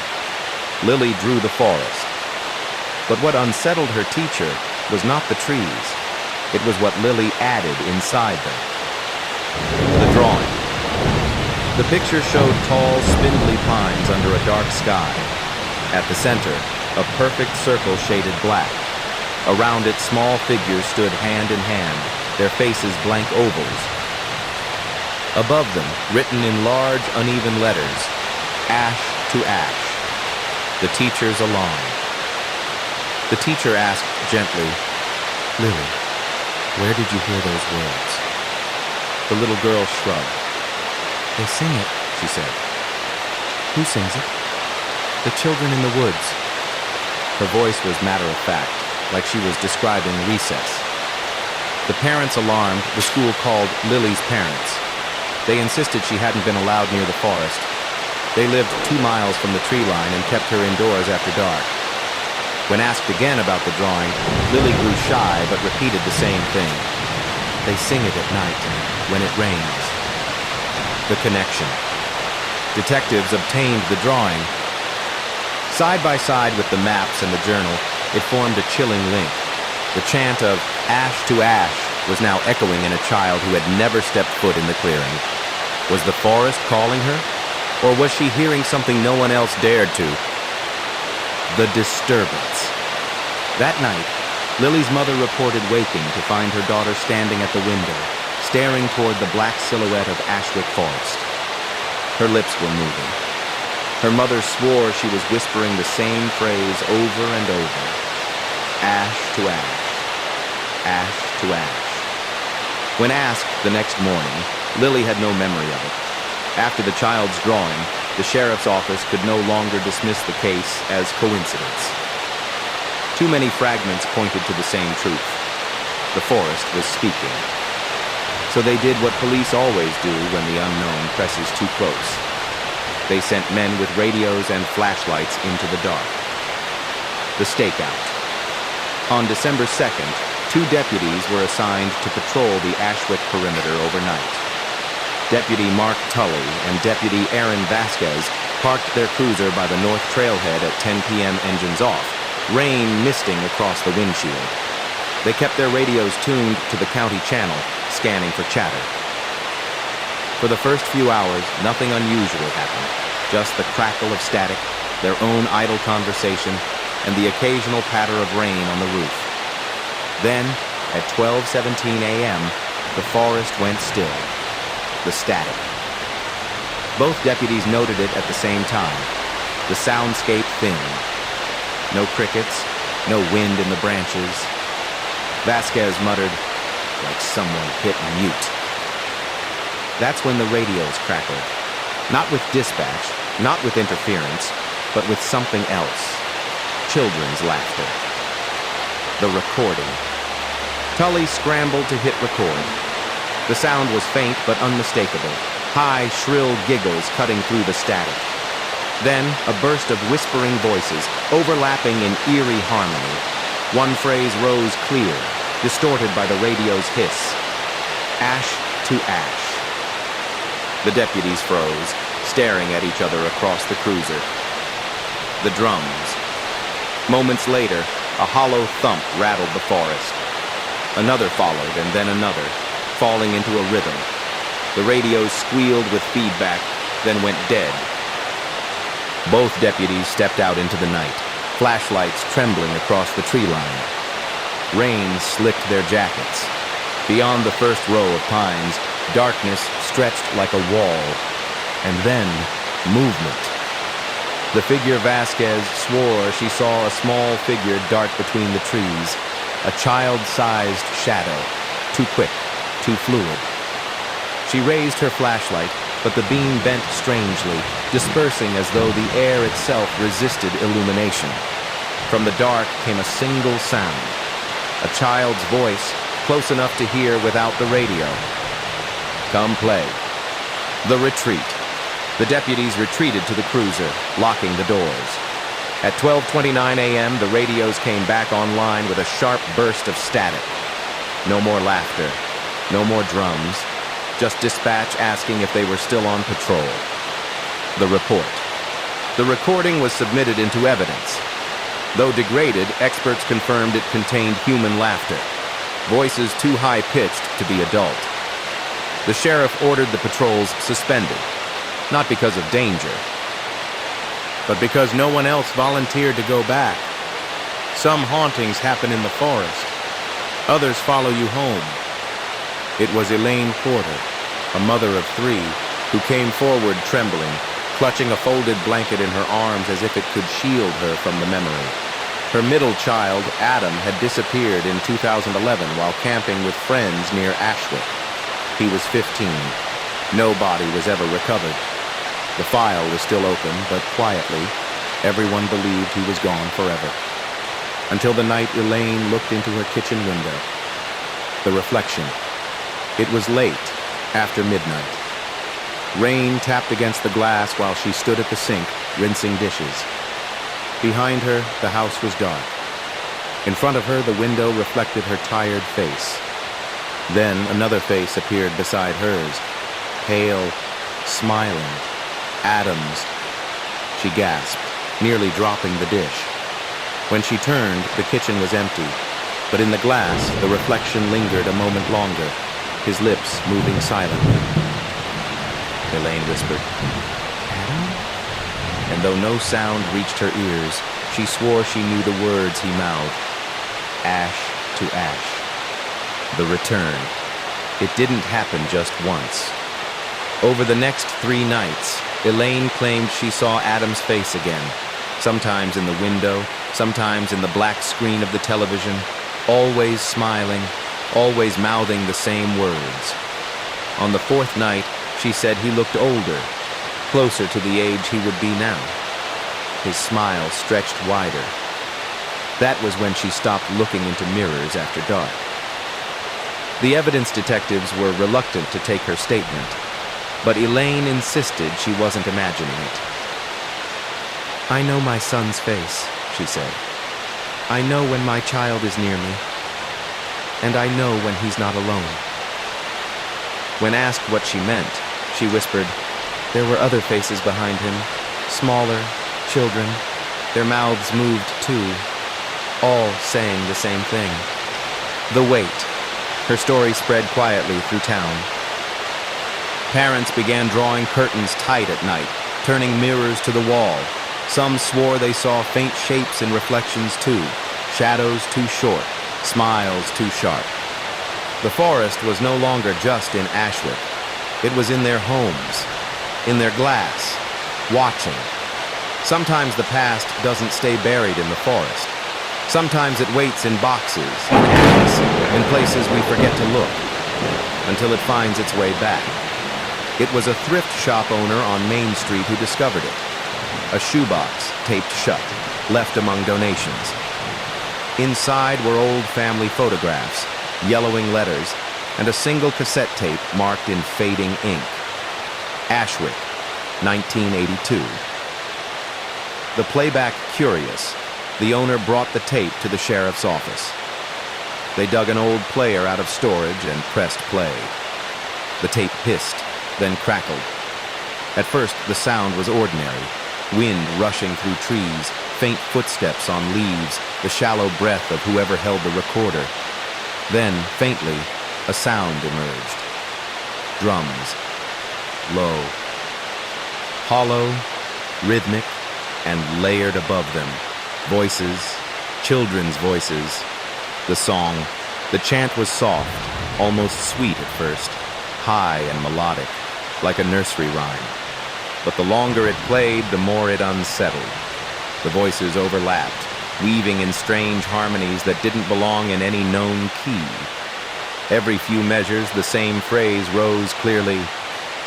Lily drew the forest. But what unsettled her teacher was not the trees. It was what Lily added inside them. The drawing. The picture showed tall, spindly pines under a dark sky. At the center, a perfect circle shaded black. Around it, small figures stood hand in hand, their faces blank ovals. Above them, written in large, uneven letters, Ash to Ash, the teacher's alarm. The teacher asked gently, "Lily, where did you hear those words?" The little girl shrugged. "They sing it," she said. "Who sings it?" "The children in the woods." Her voice was matter-of-fact, like she was describing recess. The parents alarmed, the school called Lily's parents. They insisted she hadn't been allowed near the forest. They lived 2 miles from the tree line and kept her indoors after dark. When asked again about the drawing, Lily grew shy but repeated the same thing. "They sing it at night, when it rains." The connection. Detectives obtained the drawing. Side by side with the maps and the journal, it formed a chilling link. The chant of "Ash to Ash" was now echoing in a child who had never stepped foot in the clearing. Was the forest calling her? Or was she hearing something no one else dared to? The disturbance. That night, Lily's mother reported waking to find her daughter standing at the window, staring toward the black silhouette of Ashwick Forest. Her lips were moving. Her mother swore she was whispering the same phrase over and over. Ash to ash. Ash to ash. When asked the next morning, Lily had no memory of it. After the child's drawing, The sheriff's office could no longer dismiss the case as coincidence. Too many fragments pointed to the same truth. The forest was speaking. So they did what police always do when the unknown presses too close. They sent men with radios and flashlights into the dark. The stakeout. On December 2nd, 2 deputies were assigned to patrol the Ashwick perimeter overnight. Deputy Mark Tully and Deputy Aaron Vasquez parked their cruiser by the north trailhead at 10 p.m. engines off, rain misting across the windshield. They kept their radios tuned to the county channel, scanning for chatter. For the first few hours, nothing unusual happened. Just the crackle of static, their own idle conversation, and the occasional patter of rain on the roof. Then, at 12:17 a.m., the forest went still. The static. Both deputies noted it at the same time. The soundscape thinned. No crickets, no wind in the branches. Vasquez muttered, like someone hit mute. That's when the radios crackled. Not with dispatch, not with interference, but with something else. Children's laughter. The recording. Tully scrambled to hit record. The sound was faint but unmistakable. High, shrill giggles cutting through the static. Then, a burst of whispering voices, overlapping in eerie harmony. One phrase rose clear, distorted by the radio's hiss. Ash to ash. The deputies froze, staring at each other across the cruiser. The drums. Moments later, a hollow thump rattled the forest. Another followed, and then another, falling into a rhythm. The radios squealed with feedback, then went dead. Both deputies stepped out into the night, flashlights trembling across the tree line. Rain slicked their jackets. Beyond the first row of pines, darkness stretched like a wall. And then, movement. The figure Vasquez swore she saw a small figure dart between the trees, a child-sized shadow, too quick, too fluid. She raised her flashlight, but the beam bent strangely, dispersing as though the air itself resisted illumination. From the dark came a single sound, a child's voice, close enough to hear without the radio. Come play. The retreat. The deputies retreated to the cruiser, locking the doors. At 12:29 a.m., the radios came back online with a sharp burst of static. No more laughter, no more drums, just dispatch asking if they were still on patrol. The report. The recording was submitted into evidence. Though degraded, experts confirmed it contained human laughter, voices too high-pitched to be adult. The sheriff ordered the patrols suspended, not because of danger, but because no one else volunteered to go back. Some hauntings happen in the forest. Others follow you home. It was Elaine Porter, a mother of 3, who came forward trembling, clutching a folded blanket in her arms as if it could shield her from the memory. Her middle child, Adam, had disappeared in 2011 while camping with friends near Ashwick. He was 15. No body was ever recovered. The file was still open, but quietly, everyone believed he was gone forever. Until the night Elaine looked into her kitchen window. The reflection. It was late, after midnight. Rain tapped against the glass while she stood at the sink, rinsing dishes. Behind her, the house was dark. In front of her, the window reflected her tired face. Then another face appeared beside hers, pale, smiling. Adam's. She gasped, nearly dropping the dish. When she turned, the kitchen was empty, but in the glass, the reflection lingered a moment longer, his lips moving silently. Elaine whispered, "Adam?" And though no sound reached her ears, she swore she knew the words he mouthed. Ash to ash. The return. It didn't happen just once. Over the next 3 nights, Elaine claimed she saw Adam's face again, sometimes in the window, sometimes in the black screen of the television, always smiling, always mouthing the same words. On the 4th night, she said he looked older, closer to the age he would be now. His smile stretched wider. That was when she stopped looking into mirrors after dark. The evidence detectives were reluctant to take her statement, but Elaine insisted she wasn't imagining it. "I know my son's face," she said. "I know when my child is near me, and I know when he's not alone." When asked what she meant, she whispered, "There were other faces behind him, smaller, children. Their mouths moved too, all saying the same thing. The wait." Her story spread quietly through town. Parents began drawing curtains tight at night, turning mirrors to the wall. Some swore they saw faint shapes and reflections too, shadows too short, smiles too sharp. The forest was no longer just in Ashwick. It was in their homes, in their glass, watching. Sometimes the past doesn't stay buried in the forest. Sometimes it waits in boxes, in attics, in places we forget to look, until it finds its way back. It was a thrift shop owner on Main Street who discovered it. A shoebox, taped shut, left among donations. Inside were old family photographs, yellowing letters, and a single cassette tape marked in fading ink. Ashwick, 1982. The playback curious, the owner brought the tape to the sheriff's office. They dug an old player out of storage and pressed play. The tape hissed, then crackled. At first, the sound was ordinary. Wind rushing through trees, faint footsteps on leaves, the shallow breath of whoever held the recorder. Then, faintly, a sound emerged. Drums. Low. Hollow, rhythmic, and layered above them. Voices, children's voices. The song, the chant was soft, almost sweet at first, high and melodic, like a nursery rhyme. But the longer it played, the more it unsettled. The voices overlapped, weaving in strange harmonies that didn't belong in any known key. Every few measures, the same phrase rose clearly,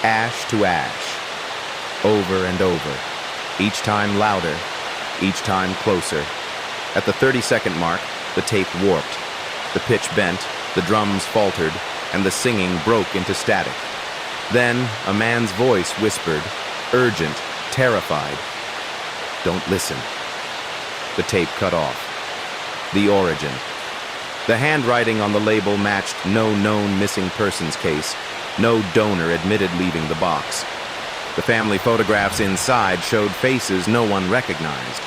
ash to ash, over and over, each time louder, each time closer. At the 30-second mark, the tape warped. The pitch bent, the drums faltered, and the singing broke into static. Then, a man's voice whispered, urgent, terrified, "Don't listen." The tape cut off. The origin. The handwriting on the label matched no known missing persons case. No donor admitted leaving the box. The family photographs inside showed faces no one recognized.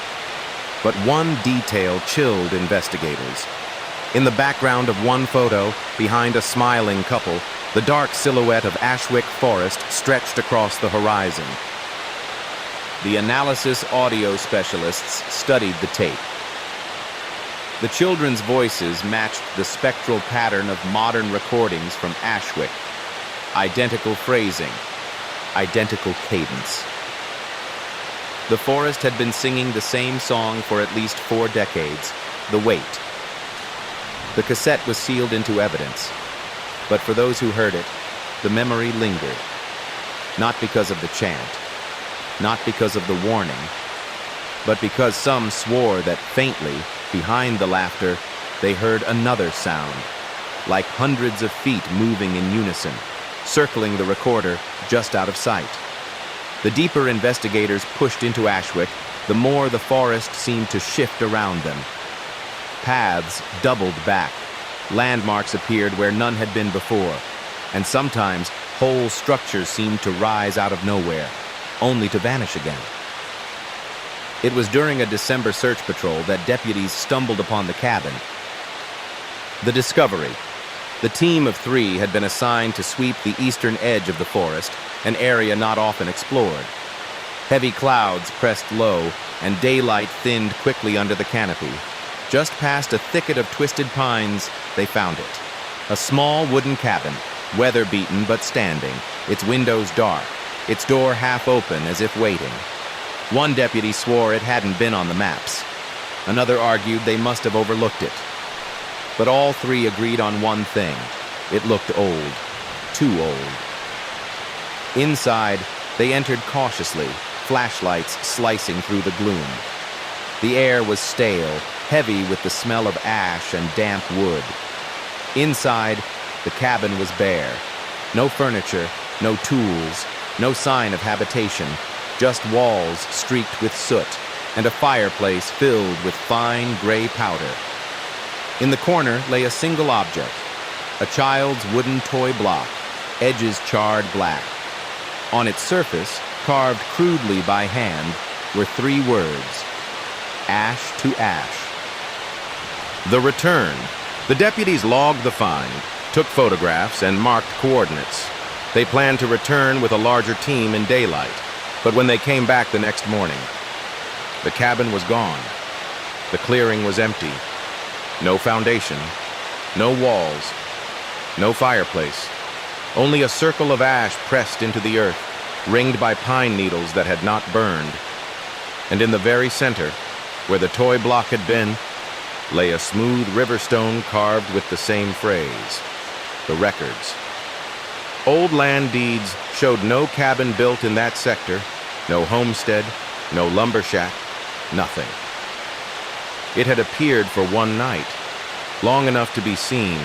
But one detail chilled investigators. In the background of one photo, behind a smiling couple, the dark silhouette of Ashwick Forest stretched across the horizon. The analysis audio specialists studied the tape. The children's voices matched the spectral pattern of modern recordings from Ashwick. Identical phrasing, identical cadence. The forest had been singing the same song for at least 4 decades, The Wait. The cassette was sealed into evidence, but for those who heard it, the memory lingered. Not because of the chant, not because of the warning, but because some swore that faintly, behind the laughter, they heard another sound, like hundreds of feet moving in unison, circling the recorder just out of sight. The deeper investigators pushed into Ashwick, the more the forest seemed to shift around them. Paths doubled back, landmarks appeared where none had been before, and sometimes whole structures seemed to rise out of nowhere, only to vanish again. It was during a December search patrol that deputies stumbled upon the cabin. The discovery. The team of 3 had been assigned to sweep the eastern edge of the forest, an area not often explored. Heavy clouds pressed low, and daylight thinned quickly under the canopy. Just past a thicket of twisted pines, they found it. A small wooden cabin, weather-beaten but standing, its windows dark, its door half open as if waiting. One deputy swore it hadn't been on the maps. Another argued they must have overlooked it. But all 3 agreed on one thing. It looked old. Too old. Inside, They entered cautiously, flashlights slicing through the gloom. The air was stale, heavy with the smell of ash and damp wood. Inside, the cabin was bare. No furniture, no tools, no sign of habitation, just walls streaked with soot and a fireplace filled with fine gray powder. In the corner lay a single object, a child's wooden toy block, edges charred black. On its surface, carved crudely by hand, were 3 words: ash to ash. The return. The deputies logged the find, took photographs, and marked coordinates. They planned to return with a larger team in daylight, but when they came back the next morning, the cabin was gone. The clearing was empty. No foundation, no walls, no fireplace. Only a circle of ash pressed into the earth, ringed by pine needles that had not burned. And in the very center, where the toy block had been, lay a smooth river stone carved with the same phrase: the records. Old land deeds showed no cabin built in that sector, no homestead, no lumber shack, nothing. It had appeared for one night, long enough to be seen,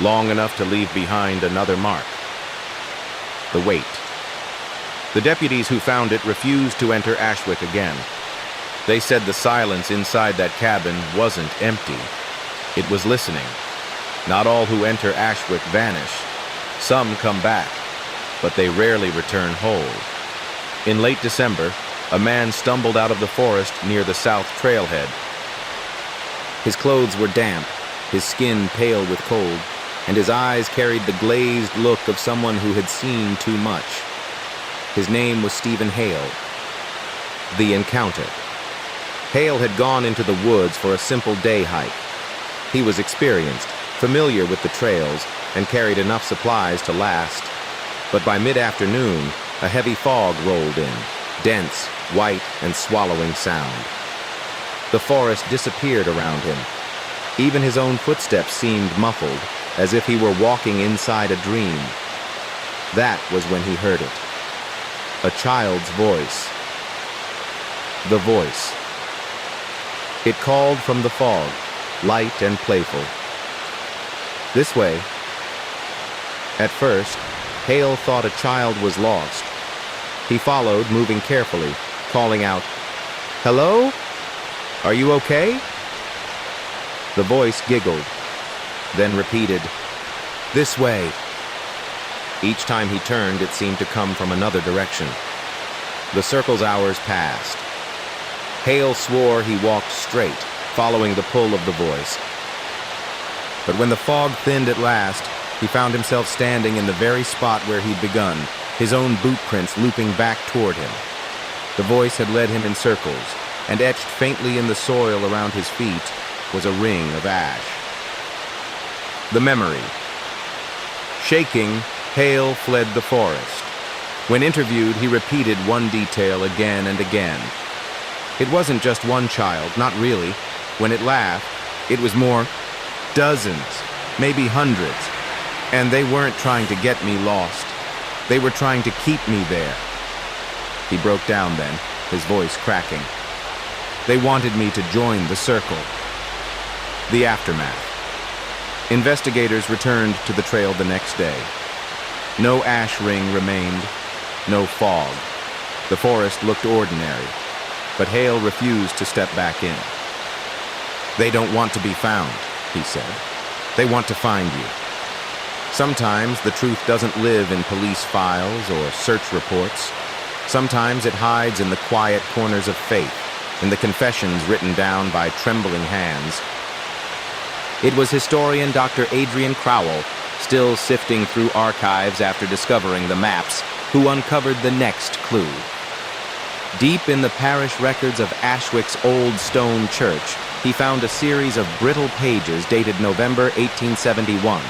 long enough to leave behind another mark. The wait. The deputies who found it refused to enter Ashwick again. They said the silence inside that cabin wasn't empty. It was listening. Not all who enter Ashwick vanish. Some come back, but they rarely return whole. In late December, a man stumbled out of the forest near the south trailhead. His clothes were damp, his skin pale with cold, and his eyes carried the glazed look of someone who had seen too much. His name was Stephen Hale. The encounter. Hale had gone into the woods for a simple day hike. He was experienced, familiar with the trails, and carried enough supplies to last. But by mid-afternoon, a heavy fog rolled in, dense, white, and swallowing sound. The forest disappeared around him. Even his own footsteps seemed muffled, as if he were walking inside a dream. That was when he heard it. A child's voice. The voice. It called from the fog, light and playful. This way. At first, Hale thought a child was lost. He followed, moving carefully, calling out, "Hello? Are you okay?" The voice giggled, then repeated, "This way." Each time he turned, it seemed to come from another direction. The circle's hours passed. Hale swore he walked straight, following the pull of the voice. But when the fog thinned at last, he found himself standing in the very spot where he'd begun, his own boot prints looping back toward him. The voice had led him in circles, and etched faintly in the soil around his feet was a ring of ash. The memory. Shaking, Hale fled the forest. When interviewed, he repeated one detail again and again. It wasn't just one child, not really. When it laughed, it was more, dozens, maybe hundreds. And they weren't trying to get me lost. They were trying to keep me there. He broke down then, his voice cracking. They wanted me to join the circle. The aftermath. Investigators returned to the trail the next day. No ash ring remained, no fog. The forest looked ordinary, but Hale refused to step back in. "They don't want to be found," he said. "They want to find you." Sometimes the truth doesn't live in police files or search reports. Sometimes it hides in the quiet corners of faith, in the confessions written down by trembling hands. It was historian Dr. Adrian Crowell, still sifting through archives after discovering the maps, who uncovered the next clue. Deep in the parish records of Ashwick's old stone church, he found a series of brittle pages dated November 1871,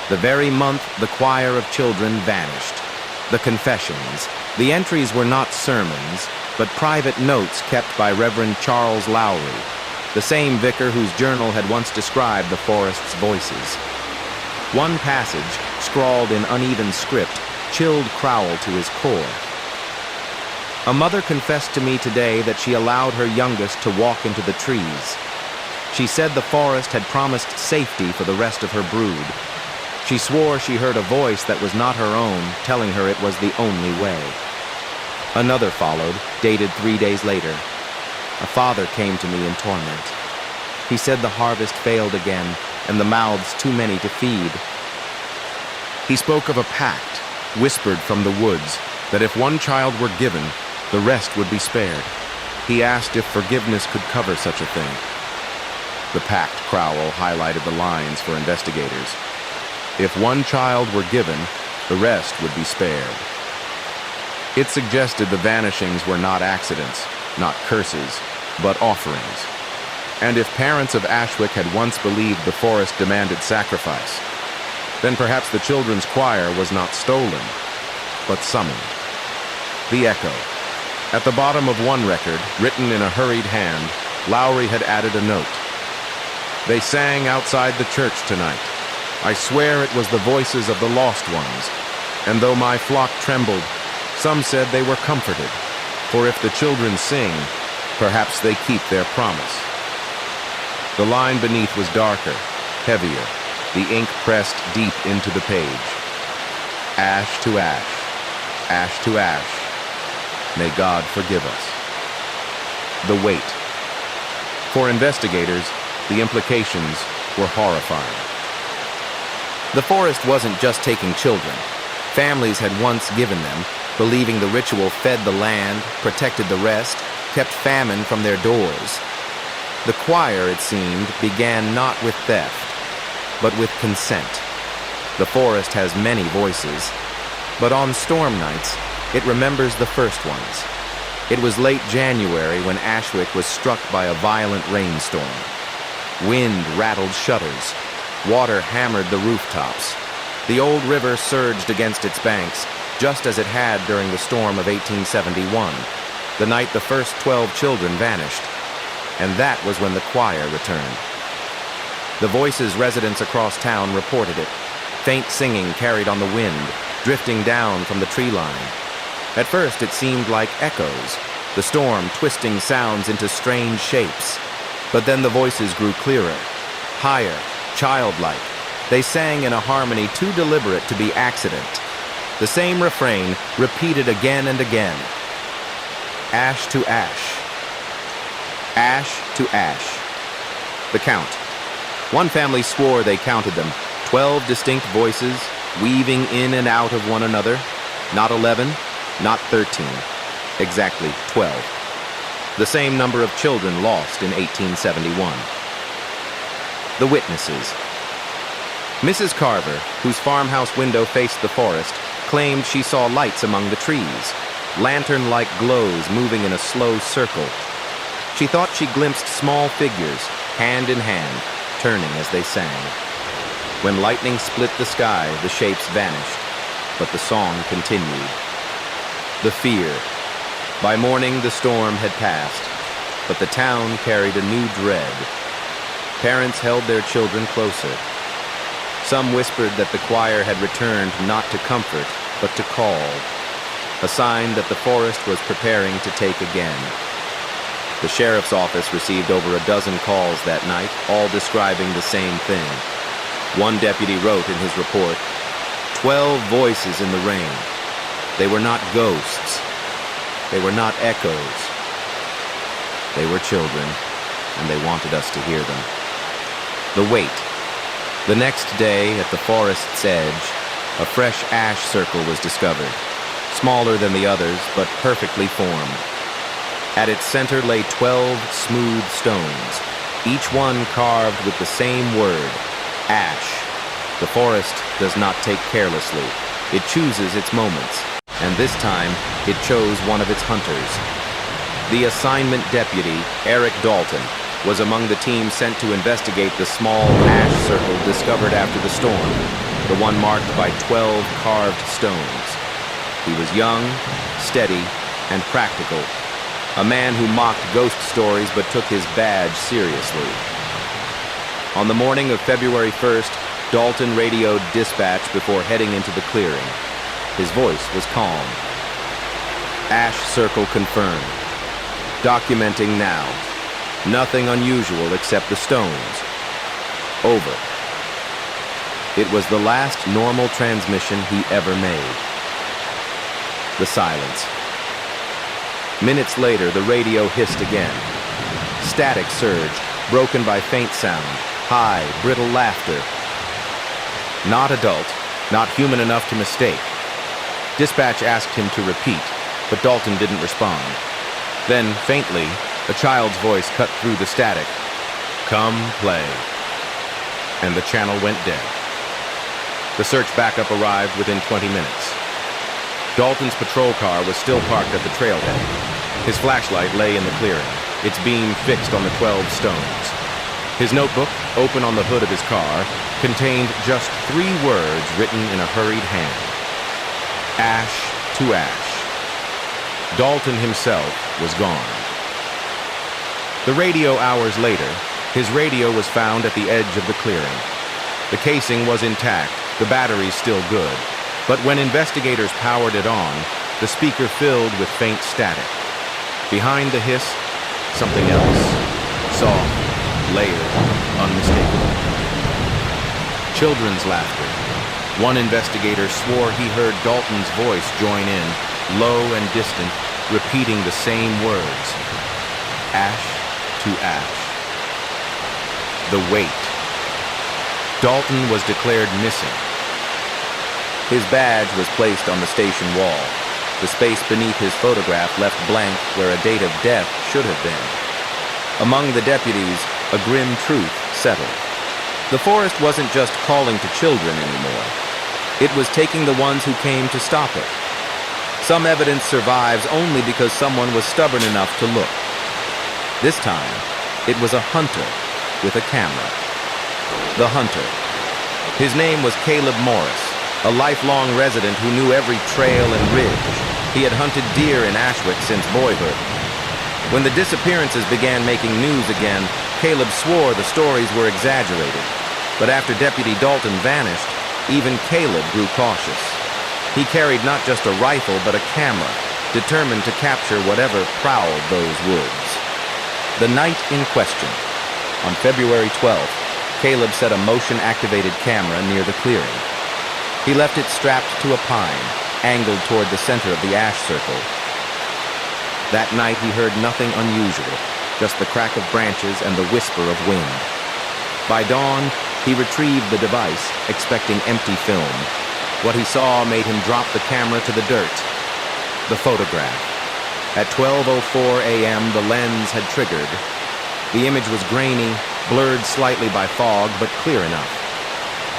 the very month the choir of children vanished. The confessions. The entries were not sermons, but private notes kept by Reverend Charles Lowry, the same vicar whose journal had once described the forest's voices. One passage, scrawled in uneven script, chilled Crowell to his core. A mother confessed to me today that she allowed her youngest to walk into the trees. She said the forest had promised safety for the rest of her brood. She swore she heard a voice that was not her own, telling her it was the only way. Another followed, dated 3 days later. A father came to me in torment. He said the harvest failed again, and the mouths too many to feed. He spoke of a pact, whispered from the woods, that if one child were given, the rest would be spared. He asked if forgiveness could cover such a thing. The pact growl highlighted the lines for investigators. If one child were given, the rest would be spared. It suggested the vanishings were not accidents, not curses, but offerings. And if parents of Ashwick had once believed the forest demanded sacrifice, then perhaps the children's choir was not stolen, but summoned. The echo. At the bottom of one record, written in a hurried hand, Lowry had added a note. They sang outside the church tonight. I swear it was the voices of the lost ones. And though my flock trembled, some said they were comforted. For if the children sing, perhaps they keep their promise. The line beneath was darker, heavier, the ink pressed deep into the page. Ash to ash, ash to ash. May God forgive us. The weight. For investigators, the implications were horrifying. The forest wasn't just taking children. Families had once given them, believing the ritual fed the land, protected the rest, kept famine from their doors. The choir, it seemed, began not with theft, but with consent. The forest has many voices, but on storm nights, it remembers the first ones. It was late January when Ashwick was struck by a violent rainstorm. Wind rattled shutters. Water hammered the rooftops. The old river surged against its banks, just as it had during the storm of 1871, the night the first 12 children vanished. And that was when the choir returned. The voices residents across town reported it. Faint singing carried on the wind, drifting down from the tree line. At first it seemed like echoes, the storm twisting sounds into strange shapes. But then the voices grew clearer, higher, childlike. They sang in a harmony too deliberate to be accident. The same refrain repeated again and again. Ash to ash. Ash to ash. The count. One family swore they counted them, 12 distinct voices, weaving in and out of one another. Not 11, not 13, exactly 12. The same number of children lost in 1871. The witnesses. Mrs. Carver, whose farmhouse window faced the forest, claimed she saw lights among the trees, lantern-like glows moving in a slow circle. She thought she glimpsed small figures, hand in hand, turning as they sang. When lightning split the sky, the shapes vanished, but the song continued. The fear. By morning, the storm had passed, but the town carried a new dread. Parents held their children closer. Some whispered that the choir had returned not to comfort, but to call, a sign that the forest was preparing to take again. The sheriff's office received over a dozen calls that night, all describing the same thing. One deputy wrote in his report, 12 voices in the rain. They were not ghosts. They were not echoes. They were children, and they wanted us to hear them. The wait. The next day, at the forest's edge, a fresh ash circle was discovered, smaller than the others, but perfectly formed. At its center lay 12 smooth stones, each one carved with the same word, ash. The forest does not take carelessly. It chooses its moments, and this time, it chose one of its hunters. The assignment deputy, Eric Dalton, was among the team sent to investigate the small ash circle discovered after the storm, the one marked by 12 carved stones. He was young, steady, and practical, a man who mocked ghost stories but took his badge seriously. On the morning of February 1st, Dalton radioed dispatch before heading into the clearing. His voice was calm. Ash Circle confirmed. Documenting now. Nothing unusual except the stones. Over. It was the last normal transmission he ever made. The silence. Minutes later, the radio hissed again. Static surged, broken by faint sound, high, brittle laughter. Not adult, not human enough to mistake. Dispatch asked him to repeat, but Dalton didn't respond. Then, faintly, a child's voice cut through the static. "Come play." And the channel went dead. The search backup arrived within 20 minutes. Dalton's patrol car was still parked at the trailhead. His flashlight lay in the clearing, its beam fixed on the 12 stones. His notebook, open on the hood of his car, contained just 3 words written in a hurried hand. Ash to ash. Dalton himself was gone. The radio hours later, his radio was found at the edge of the clearing. The casing was intact, the batteries still good, but when investigators powered it on, the speaker filled with faint static. Behind the hiss, something else. Soft, layered, unmistakable. Children's laughter. One investigator swore he heard Dalton's voice join in, low and distant, repeating the same words. Ash to ash. The wait. Dalton was declared missing. His badge was placed on the station wall. The space beneath his photograph left blank where a date of death should have been. Among the deputies, a grim truth settled. The forest wasn't just calling to children anymore. It was taking the ones who came to stop it. Some evidence survives only because someone was stubborn enough to look. This time, it was a hunter with a camera. The hunter. His name was Caleb Morris, a lifelong resident who knew every trail and ridge. He had hunted deer in Ashwick since boyhood. When the disappearances began making news again, Caleb swore the stories were exaggerated. But after Deputy Dalton vanished, even Caleb grew cautious. He carried not just a rifle, but a camera, determined to capture whatever prowled those woods. The night in question. On February 12th, Caleb set a motion-activated camera near the clearing. He left it strapped to a pine, angled toward the center of the ash circle. That night he heard nothing unusual, just the crack of branches and the whisper of wind. By dawn, he retrieved the device, expecting empty film. What he saw made him drop the camera to the dirt. The photograph. At 12:04 a.m., the lens had triggered. The image was grainy, blurred slightly by fog, but clear enough.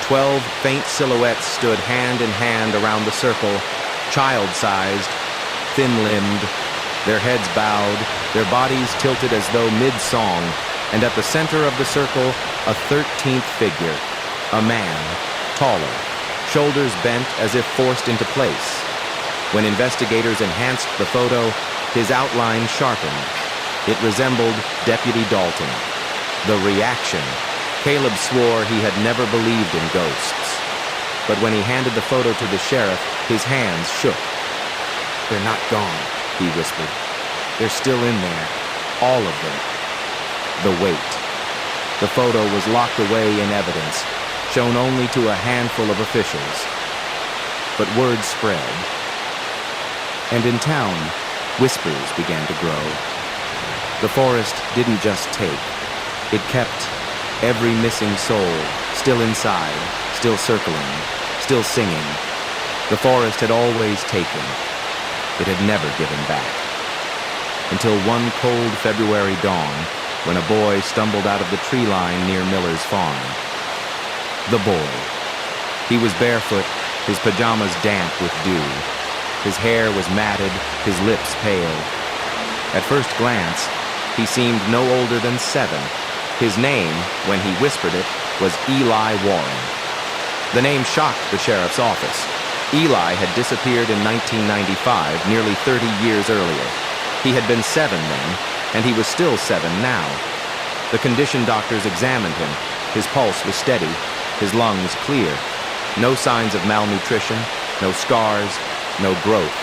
12 faint silhouettes stood hand in hand around the circle, child-sized, thin-limbed, their heads bowed, their bodies tilted as though mid-song, and at the center of the circle, a 13th figure, a man, taller, shoulders bent as if forced into place. When investigators enhanced the photo, his outline sharpened. It resembled Deputy Dalton. The reaction. Caleb swore he had never believed in ghosts. But when he handed the photo to the sheriff, his hands shook. "They're not gone," he whispered. "They're still in there. All of them." The wait. The photo was locked away in evidence, shown only to a handful of officials. But word spread. And in town, whispers began to grow. The forest didn't just take. It kept every missing soul still inside, still circling, still singing. The forest had always taken. It had never given back. Until one cold February dawn, when a boy stumbled out of the tree line near Miller's farm. The boy. He was barefoot, his pajamas damp with dew. His hair was matted, his lips pale. At first glance, he seemed no older than 7. His name, when he whispered it, was Eli Warren. The name shocked the sheriff's office. Eli had disappeared in 1995, nearly 30 years earlier. He had been 7 then, and he was still 7 now. The condition doctors examined him. His pulse was steady, his lungs clear. No signs of malnutrition, no scars, no growth.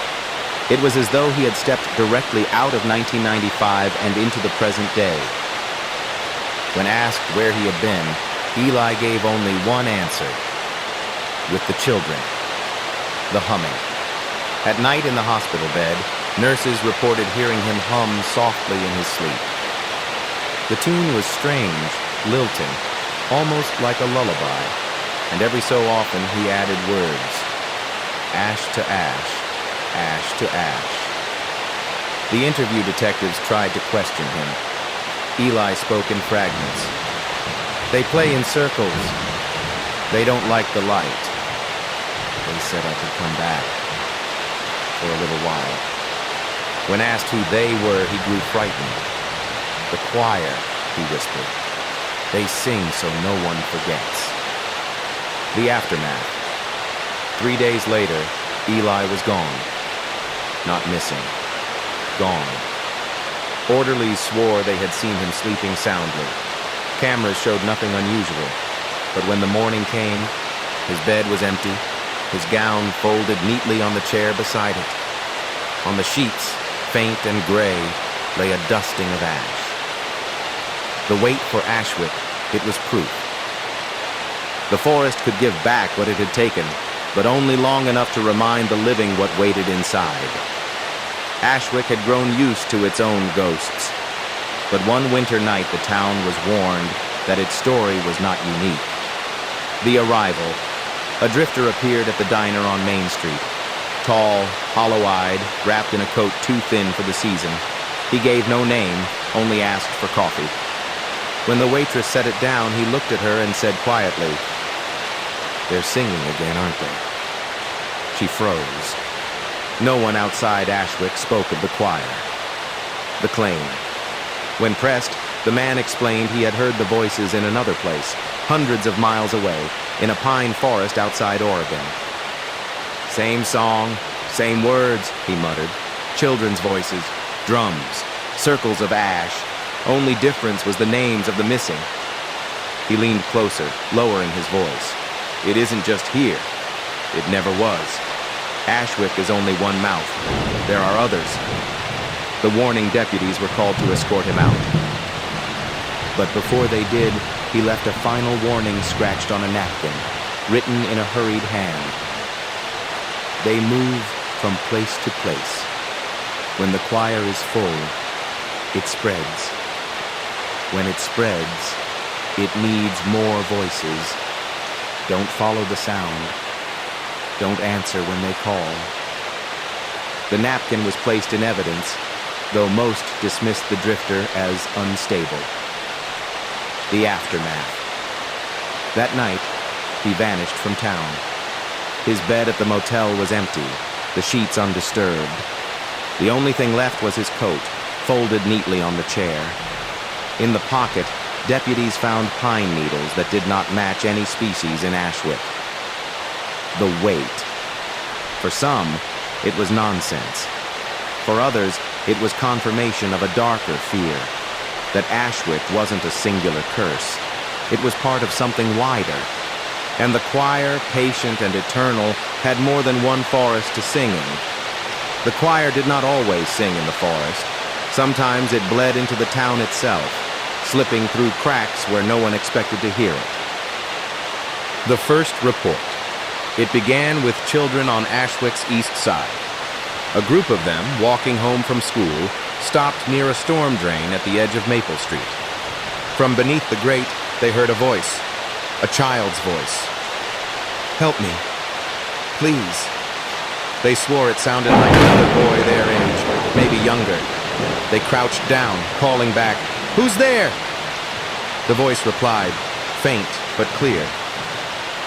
It was as though he had stepped directly out of 1995 and into the present day. When asked where he had been, Eli gave only one answer: with the children. The humming. At night in the hospital bed, nurses reported hearing him hum softly in his sleep. The tune was strange, lilting, almost like a lullaby, and every so often he added words: ash to ash, ash to ash. The interview detectives tried to question him. Eli spoke in fragments. They play in circles. They don't like the light. They said I could come back for a little while. When asked who they were, he grew frightened. The choir, he whispered. They sing so no one forgets. The aftermath. 3 days later, Eli was gone. Not missing. Gone. Orderlies swore they had seen him sleeping soundly. Cameras showed nothing unusual. But when the morning came, his bed was empty, his gown folded neatly on the chair beside it. On the sheets, faint and gray, lay a dusting of ash. The wait for Ashwick, it was proof. The forest could give back what it had taken, but only long enough to remind the living what waited inside. Ashwick had grown used to its own ghosts. But one winter night the town was warned that its story was not unique. The arrival. A drifter appeared at the diner on Main Street. Tall, hollow-eyed, wrapped in a coat too thin for the season. He gave no name, only asked for coffee. When the waitress set it down, he looked at her and said quietly, "They're singing again, aren't they?" She froze. No one outside Ashwick spoke of the choir. The claim. When pressed, the man explained he had heard the voices in another place, hundreds of miles away, in a pine forest outside Oregon. Same song, same words, he muttered. Children's voices, drums, circles of ash. Only difference was the names of the missing. He leaned closer, lowering his voice. It isn't just here. It never was. Ashwick is only one mouth. There are others. The warning deputies were called to escort him out. But before they did, he left a final warning scratched on a napkin, written in a hurried hand. They move from place to place. When the choir is full, it spreads. When it spreads, it needs more voices. Don't follow the sound. Don't answer when they call. The napkin was placed in evidence, though most dismissed the drifter as unstable. The aftermath. That night, he vanished from town. His bed at the motel was empty, the sheets undisturbed. The only thing left was his coat, folded neatly on the chair. In the pocket, deputies found pine needles that did not match any species in Ashwick. The weight. For some, it was nonsense. For others, it was confirmation of a darker fear, that Ashwick wasn't a singular curse. It was part of something wider. And the choir, patient and eternal, had more than one forest to sing in. The choir did not always sing in the forest. Sometimes it bled into the town itself, slipping through cracks where no one expected to hear it. The first report. It began with children on Ashwick's east side. A group of them, walking home from school, stopped near a storm drain at the edge of Maple Street. From beneath the grate, they heard a voice, a child's voice. "Help me. Please." They swore it sounded like another boy their age, maybe younger. They crouched down, calling back, "Who's there?" The voice replied, faint but clear,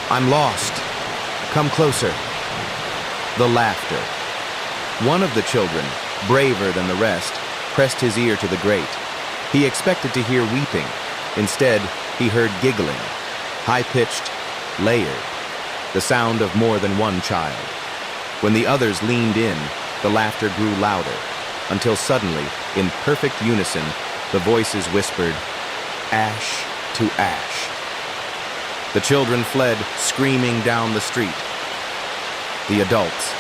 "I'm lost. Come closer." The laughter. One of the children, braver than the rest, pressed his ear to the grate. He expected to hear weeping. Instead, he heard giggling, high-pitched, layered, the sound of more than one child. When the others leaned in, the laughter grew louder, until suddenly, in perfect unison, the voices whispered, "Ash to ash." The children fled, screaming down the street. The adults.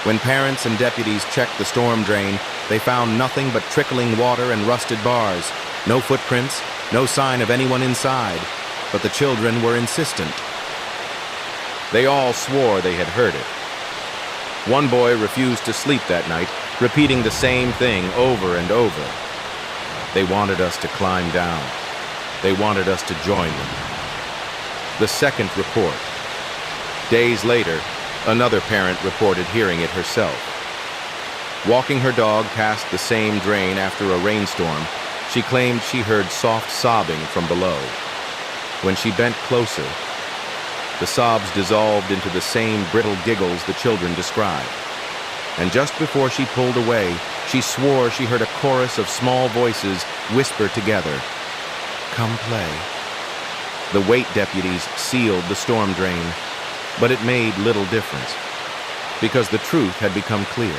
When parents and deputies checked the storm drain, they found nothing but trickling water and rusted bars. No footprints, no sign of anyone inside, but the children were insistent. They all swore they had heard it. One boy refused to sleep that night, repeating the same thing over and over. They wanted us to climb down. They wanted us to join them. The second report. Days later, another parent reported hearing it herself. Walking her dog past the same drain after a rainstorm, she claimed she heard soft sobbing from below. When she bent closer, the sobs dissolved into the same brittle giggles the children described. And just before she pulled away, she swore she heard a chorus of small voices whisper together, "Come play." The wait deputies sealed the storm drain, but it made little difference, because the truth had become clear.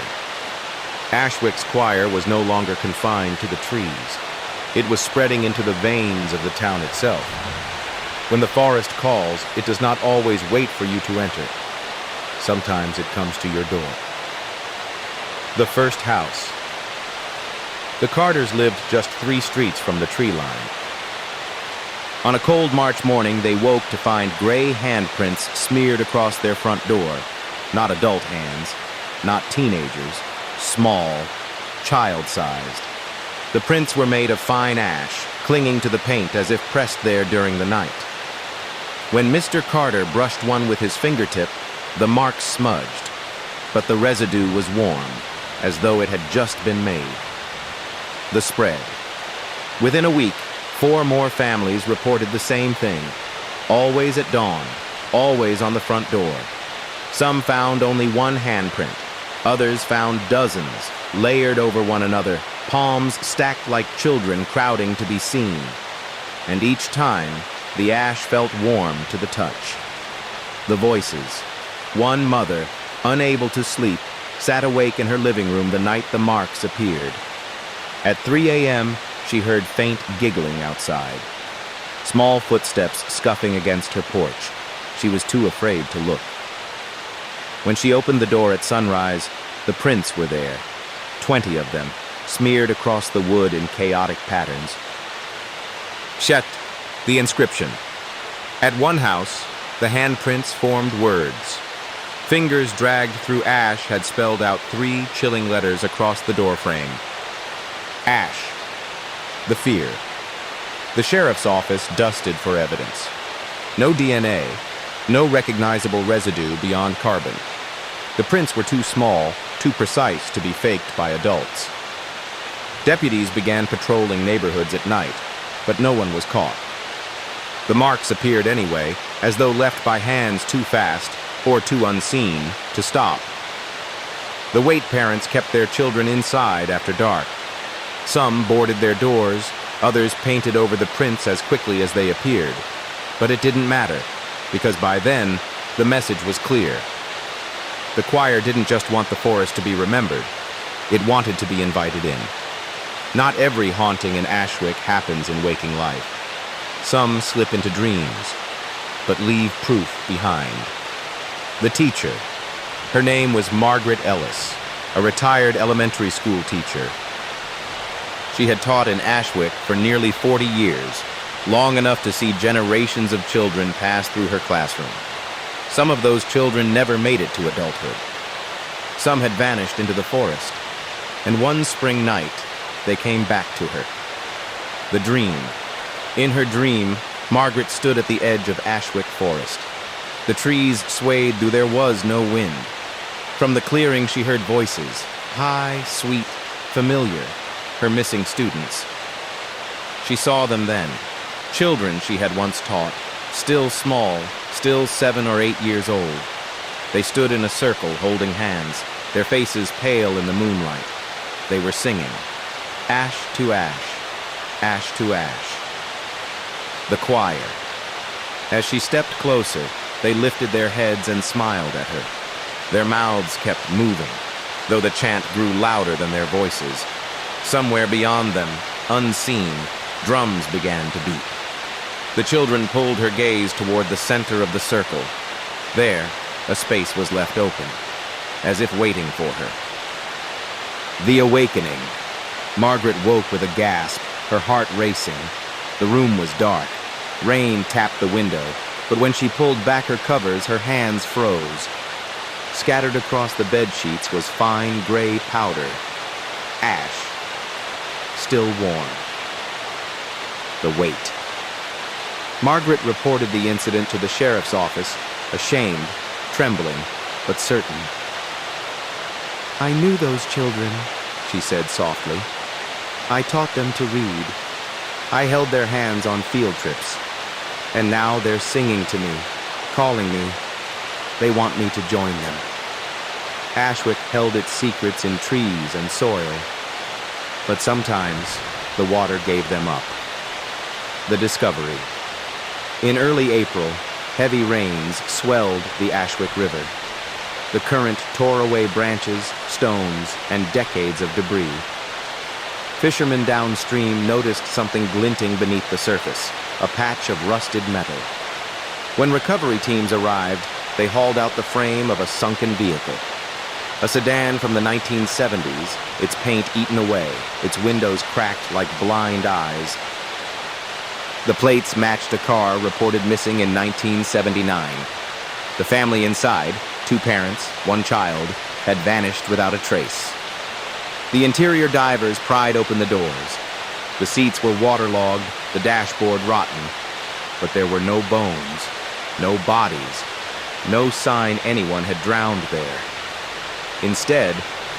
Ashwick's choir was no longer confined to the trees. It was spreading into the veins of the town itself. When the forest calls, it does not always wait for you to enter. Sometimes it comes to your door. The first house. The Carters lived just 3 streets from the tree line. On a cold March morning, they woke to find gray handprints smeared across their front door. Not adult hands, not teenagers, small, child-sized. The prints were made of fine ash, clinging to the paint as if pressed there during the night. When Mr. Carter brushed one with his fingertip, the mark smudged, but the residue was warm, as though it had just been made. The spread. Within a week, 4 more families reported the same thing. Always at dawn, always on the front door. Some found only one handprint. Others found dozens, layered over one another, palms stacked like children crowding to be seen. And each time, the ash felt warm to the touch. The voices. One mother, unable to sleep, sat awake in her living room the night the marks appeared. At 3 a.m., she heard faint giggling outside. Small footsteps scuffing against her porch. She was too afraid to look. When she opened the door at sunrise, the prints were there, 20 of them, smeared across the wood in chaotic patterns. Shet, the inscription. At one house, the handprints formed words. Fingers dragged through ash had spelled out 3 chilling letters across the doorframe. Ash. The fear. The sheriff's office dusted for evidence. No DNA, no recognizable residue beyond carbon. The prints were too small, too precise to be faked by adults. Deputies began patrolling neighborhoods at night, but no one was caught. The marks appeared anyway, as though left by hands too fast or too unseen to stop. The wait parents kept their children inside after dark. Some boarded their doors, others painted over the prints as quickly as they appeared. But it didn't matter, because by then, the message was clear. The choir didn't just want the forest to be remembered, it wanted to be invited in. Not every haunting in Ashwick happens in waking life. Some slip into dreams, but leave proof behind. The teacher. Her name was Margaret Ellis, a retired elementary school teacher. She had taught in Ashwick for nearly 40 years, long enough to see generations of children pass through her classroom. Some of those children never made it to adulthood. Some had vanished into the forest, and one spring night, they came back to her. The dream. In her dream, Margaret stood at the edge of Ashwick Forest. The trees swayed though there was no wind. From the clearing she heard voices, high, sweet, familiar, her missing students. She saw them then, children she had once taught, still small, still 7 or 8 years old. They stood in a circle holding hands, their faces pale in the moonlight. They were singing, ash to ash, ash to ash. The choir. As she stepped closer, they lifted their heads and smiled at her. Their mouths kept moving, though the chant grew louder than their voices. Somewhere beyond them, unseen, drums began to beat. The children pulled her gaze toward the center of the circle. There, a space was left open. as if waiting for her. The awakening. Margaret woke with a gasp, her heart racing. The room was dark. Rain tapped the window, but when she pulled back her covers, her hands froze. Scattered across the bed sheets was fine gray powder. Ash. Still warm. The weight. Margaret reported the incident to the sheriff's office, ashamed, trembling, but certain. "I knew those children," she said softly. "I taught them to read. I held their hands on field trips. And now they're singing to me, calling me. They want me to join them." Ashwick held its secrets in trees and soil. But sometimes the water gave them up. The discovery. In early April, heavy rains swelled the Ashwick River. The current tore away branches, stones, and decades of debris. Fishermen downstream noticed something glinting beneath the surface, a patch of rusted metal. When recovery teams arrived, they hauled out the frame of a sunken vehicle. A sedan from the 1970s, its paint eaten away, its windows cracked like blind eyes. The plates matched a car reported missing in 1979. The family inside, 2 parents, 1 child, had vanished without a trace. The interior divers pried open the doors. The seats were waterlogged, the dashboard rotten, but there were no bones, no bodies, no sign anyone had drowned there. Instead,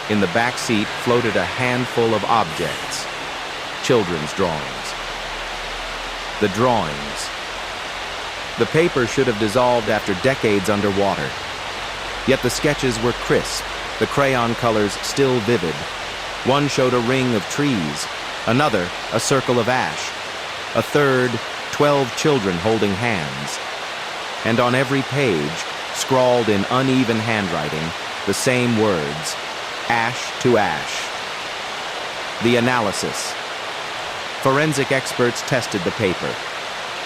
in the back seat floated a handful of objects, children's drawings. The drawings. The paper should have dissolved after decades underwater. Yet the sketches were crisp, the crayon colors still vivid. One showed a ring of trees, another a circle of ash, a third 12 children holding hands. And on every page, scrawled in uneven handwriting, the same words, ash to ash. The analysis. Forensic experts tested the paper.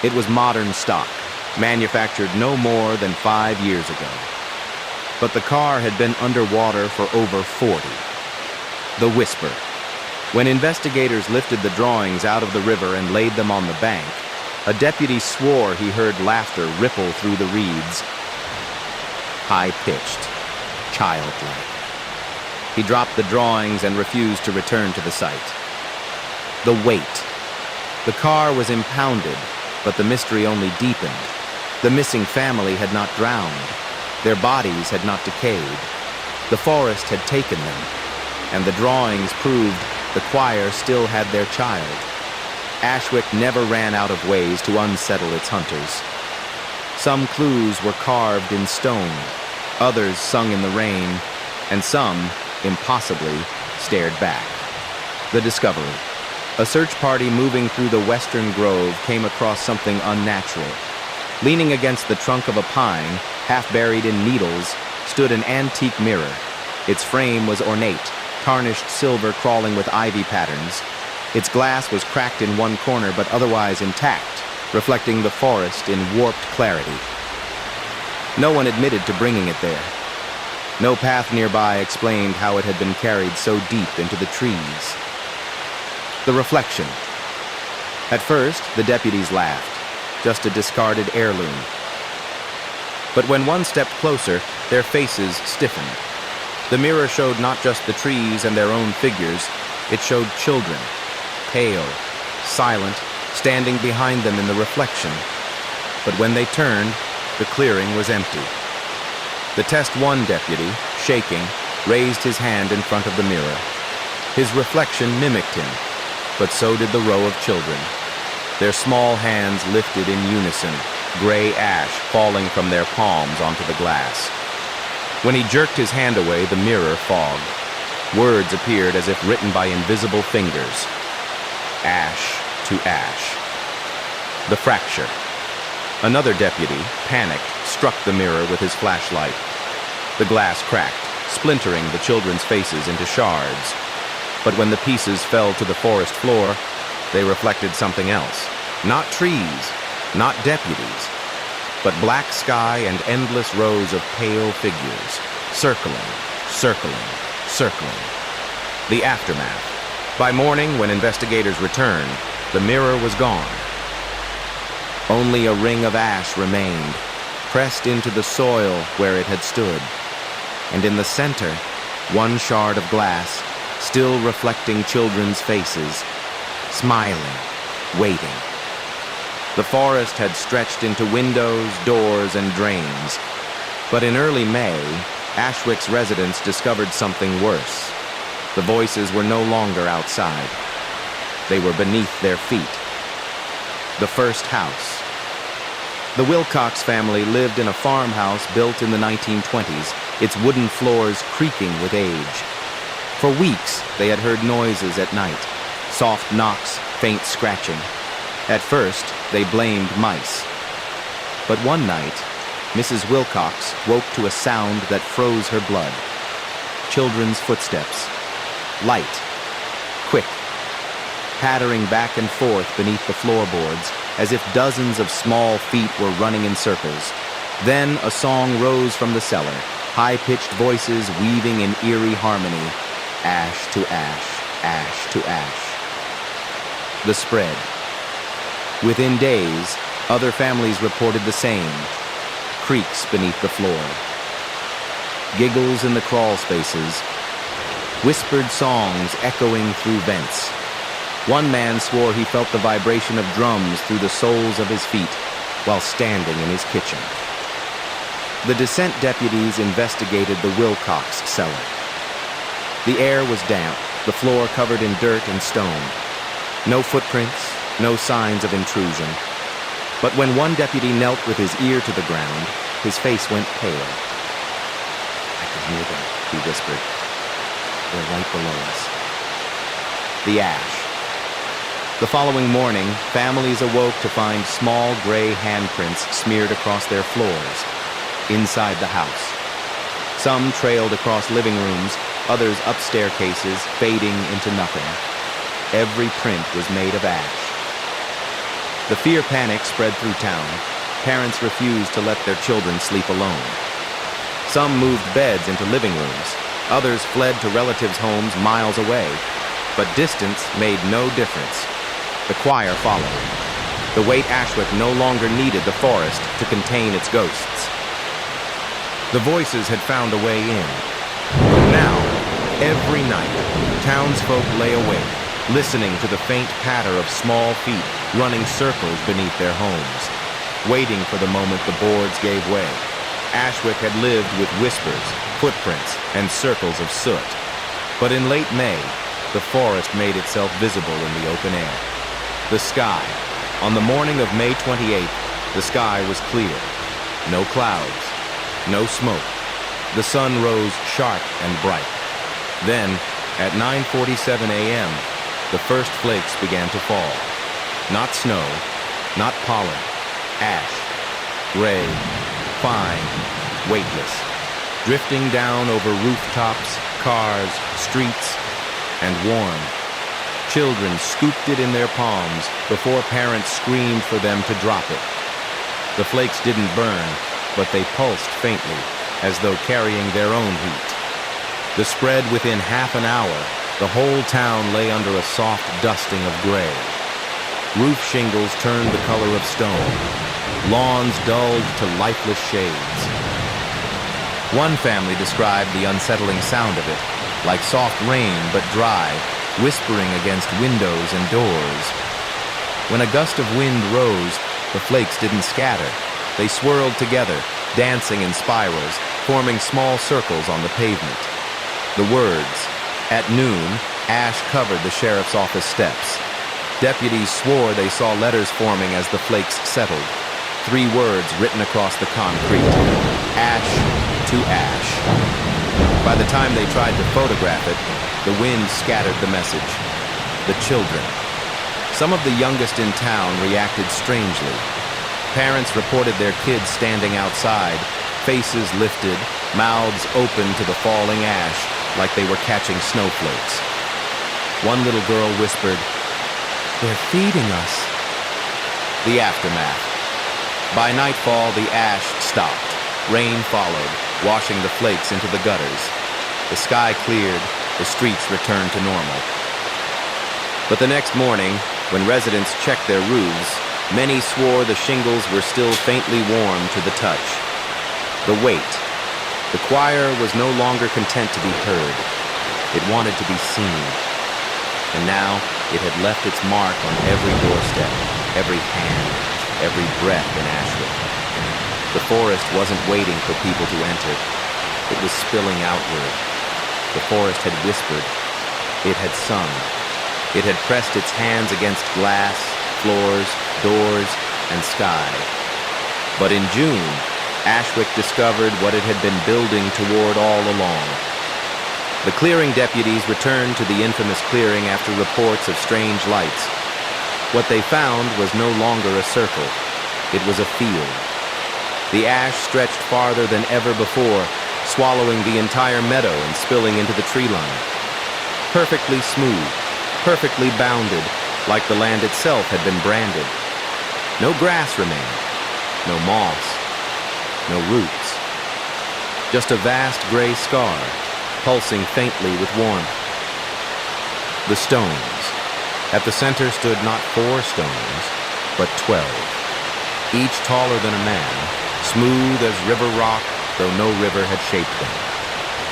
It was modern stock, manufactured no more than 5 years ago. But the car had been underwater for over 40. The whisper. When investigators lifted the drawings out of the river and laid them on the bank, a deputy swore he heard laughter ripple through the reeds. High-pitched, childlike. He dropped the drawings and refused to return to the site. The weight. The car was impounded, but the mystery only deepened. The missing family had not drowned. Their bodies had not decayed. The forest had taken them, and the drawings proved the choir still had their child. Ashwick never ran out of ways to unsettle its hunters. Some clues were carved in stone, others sung in the rain, and some, impossibly, stared back. The discovery. A search party moving through the western grove came across something unnatural. Leaning against the trunk of a pine, half buried in needles, stood an antique mirror. Its frame was ornate, tarnished silver crawling with ivy patterns. Its glass was cracked in one corner but otherwise intact, reflecting the forest in warped clarity. No one admitted to bringing it there. No path nearby explained how it had been carried so deep into the trees. The reflection. At first, the deputies laughed. Just a discarded heirloom. But when one stepped closer, their faces stiffened. The mirror showed not just the trees and their own figures, it showed children, pale, silent, standing behind them in the reflection. But when they turned, the clearing was empty. The Test 1 deputy, shaking, raised his hand in front of the mirror. His reflection mimicked him, but so did the row of children. Their small hands lifted in unison, gray ash falling from their palms onto the glass. When he jerked his hand away, the mirror fogged. Words appeared as if written by invisible fingers. Ash to ash. The fracture. Another deputy, panicked, struck the mirror with his flashlight. The glass cracked, splintering the children's faces into shards. But when the pieces fell to the forest floor, they reflected something else. Not trees, not deputies, but black sky and endless rows of pale figures, circling, circling, circling. The aftermath. By morning, when investigators returned, the mirror was gone. Only a ring of ash remained, pressed into the soil where it had stood. And in the center, one shard of glass, still reflecting children's faces, smiling, waiting. The forest had stretched into windows, doors, and drains. But in early May, Ashwick's residents discovered something worse. The voices were no longer outside. They were beneath their feet. The first house. The Wilcox family lived in a farmhouse built in the 1920s, its wooden floors creaking with age. For weeks, they had heard noises at night, soft knocks, faint scratching. At first, they blamed mice. But one night, Mrs. Wilcox woke to a sound that froze her blood. Children's footsteps. Light. Quick. Pattering back and forth beneath the floorboards, as if dozens of small feet were running in circles. Then a song rose from the cellar, high-pitched voices weaving in eerie harmony. Ash to ash, ash to ash. The spread. Within days, other families reported the same. Creaks beneath the floor. Giggles in the crawl spaces. Whispered songs echoing through vents. One man swore he felt the vibration of drums through the soles of his feet while standing in his kitchen. The descent deputies investigated the Wilcox cellar. The air was damp, the floor covered in dirt and stone. No footprints, no signs of intrusion. But when one deputy knelt with his ear to the ground, his face went pale. "I can hear them," he whispered. "They're right below us." The ash. The following morning, families awoke to find small gray handprints smeared across their floors, inside the house. Some trailed across living rooms, others up staircases, fading into nothing. Every print was made of ash. The fear panic spread through town. Parents refused to let their children sleep alone. Some moved beds into living rooms. Others fled to relatives' homes miles away. But distance made no difference. The choir followed. The Waite Ashwick no longer needed the forest to contain its ghosts. The voices had found a way in. But now, every night, townsfolk lay awake, listening to the faint patter of small feet running circles beneath their homes, waiting for the moment the boards gave way. Ashwick had lived with whispers, footprints, and circles of soot. But in late May, the forest made itself visible in the open air. The sky. On the morning of May 28th, the sky was clear. No clouds. No smoke. The sun rose sharp and bright. Then, at 9:47 a.m., the first flakes began to fall. Not snow, not pollen. Ash. Gray. Fine. Weightless. Drifting down over rooftops, cars, streets, and warm. Children scooped it in their palms before parents screamed for them to drop it. The flakes didn't burn, but they pulsed faintly, as though carrying their own heat. The spread within half an hour, the whole town lay under a soft dusting of gray. Roof shingles turned the color of stone. Lawns dulled to lifeless shades. One family described the unsettling sound of it, like soft rain but dry, whispering against windows and doors. When a gust of wind rose, the flakes didn't scatter. They swirled together, dancing in spirals, forming small circles on the pavement. The words, "At noon, ash covered the sheriff's office steps." Deputies swore they saw letters forming as the flakes settled. 3 words written across the concrete. Ash to ash. By the time they tried to photograph it, the wind scattered the message. The children. Some of the youngest in town reacted strangely. Parents reported their kids standing outside, faces lifted, mouths open to the falling ash, like they were catching snowflakes. One little girl whispered, "They're feeding us." The aftermath. By nightfall, the ash stopped. Rain followed, washing the flakes into the gutters. The sky cleared, the streets returned to normal. But the next morning, when residents checked their roofs, many swore the shingles were still faintly warm to the touch. The weight. The choir was no longer content to be heard. It wanted to be seen. And now it had left its mark on every doorstep, every hand, every breath in Ashwick. The forest wasn't waiting for people to enter. It was spilling outward. The forest had whispered. It had sung. It had pressed its hands against glass, floors, doors, and sky. But in June, Ashwick discovered what it had been building toward all along. The clearing deputies returned to the infamous clearing after reports of strange lights. What they found was no longer a circle. It was a field. The ash stretched farther than ever before, swallowing the entire meadow and spilling into the tree line. Perfectly smooth, perfectly bounded, like the land itself had been branded. No grass remained, no moss, no roots. Just a vast gray scar, pulsing faintly with warmth. The stones. At the center stood not 4 stones, but 12, each taller than a man, smooth as river rock, though no river had shaped them.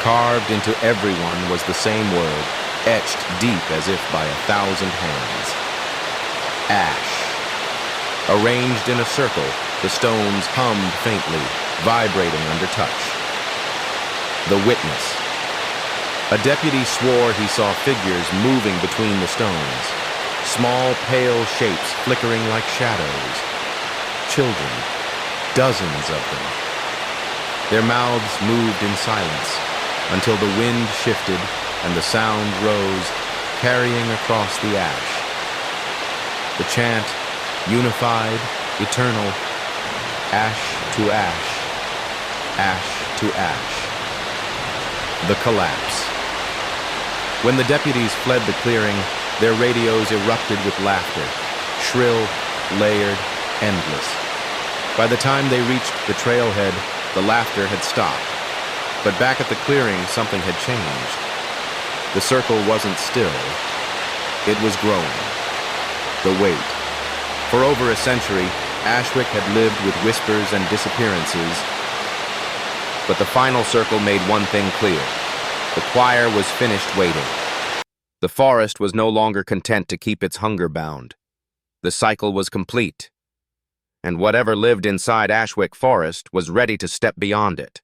Carved into every one was the same word, etched deep as if by 1,000 hands. Ash. Arranged in a circle, the stones hummed faintly, vibrating under touch. The witness. A deputy swore he saw figures moving between the stones, small pale shapes flickering like shadows. Children, dozens of them. Their mouths moved in silence until the wind shifted and the sound rose, carrying across the ash. The chant, unified, eternal, ash to ash, ash to ash. The collapse. When the deputies fled the clearing, their radios erupted with laughter, shrill, layered, endless. By the time they reached the trailhead, the laughter had stopped. But back at the clearing, something had changed. The circle wasn't still. It was growing. The weight. For over a century, Ashwick had lived with whispers and disappearances. But the final circle made one thing clear. The choir was finished waiting. The forest was no longer content to keep its hunger bound. The cycle was complete. And whatever lived inside Ashwick Forest was ready to step beyond it.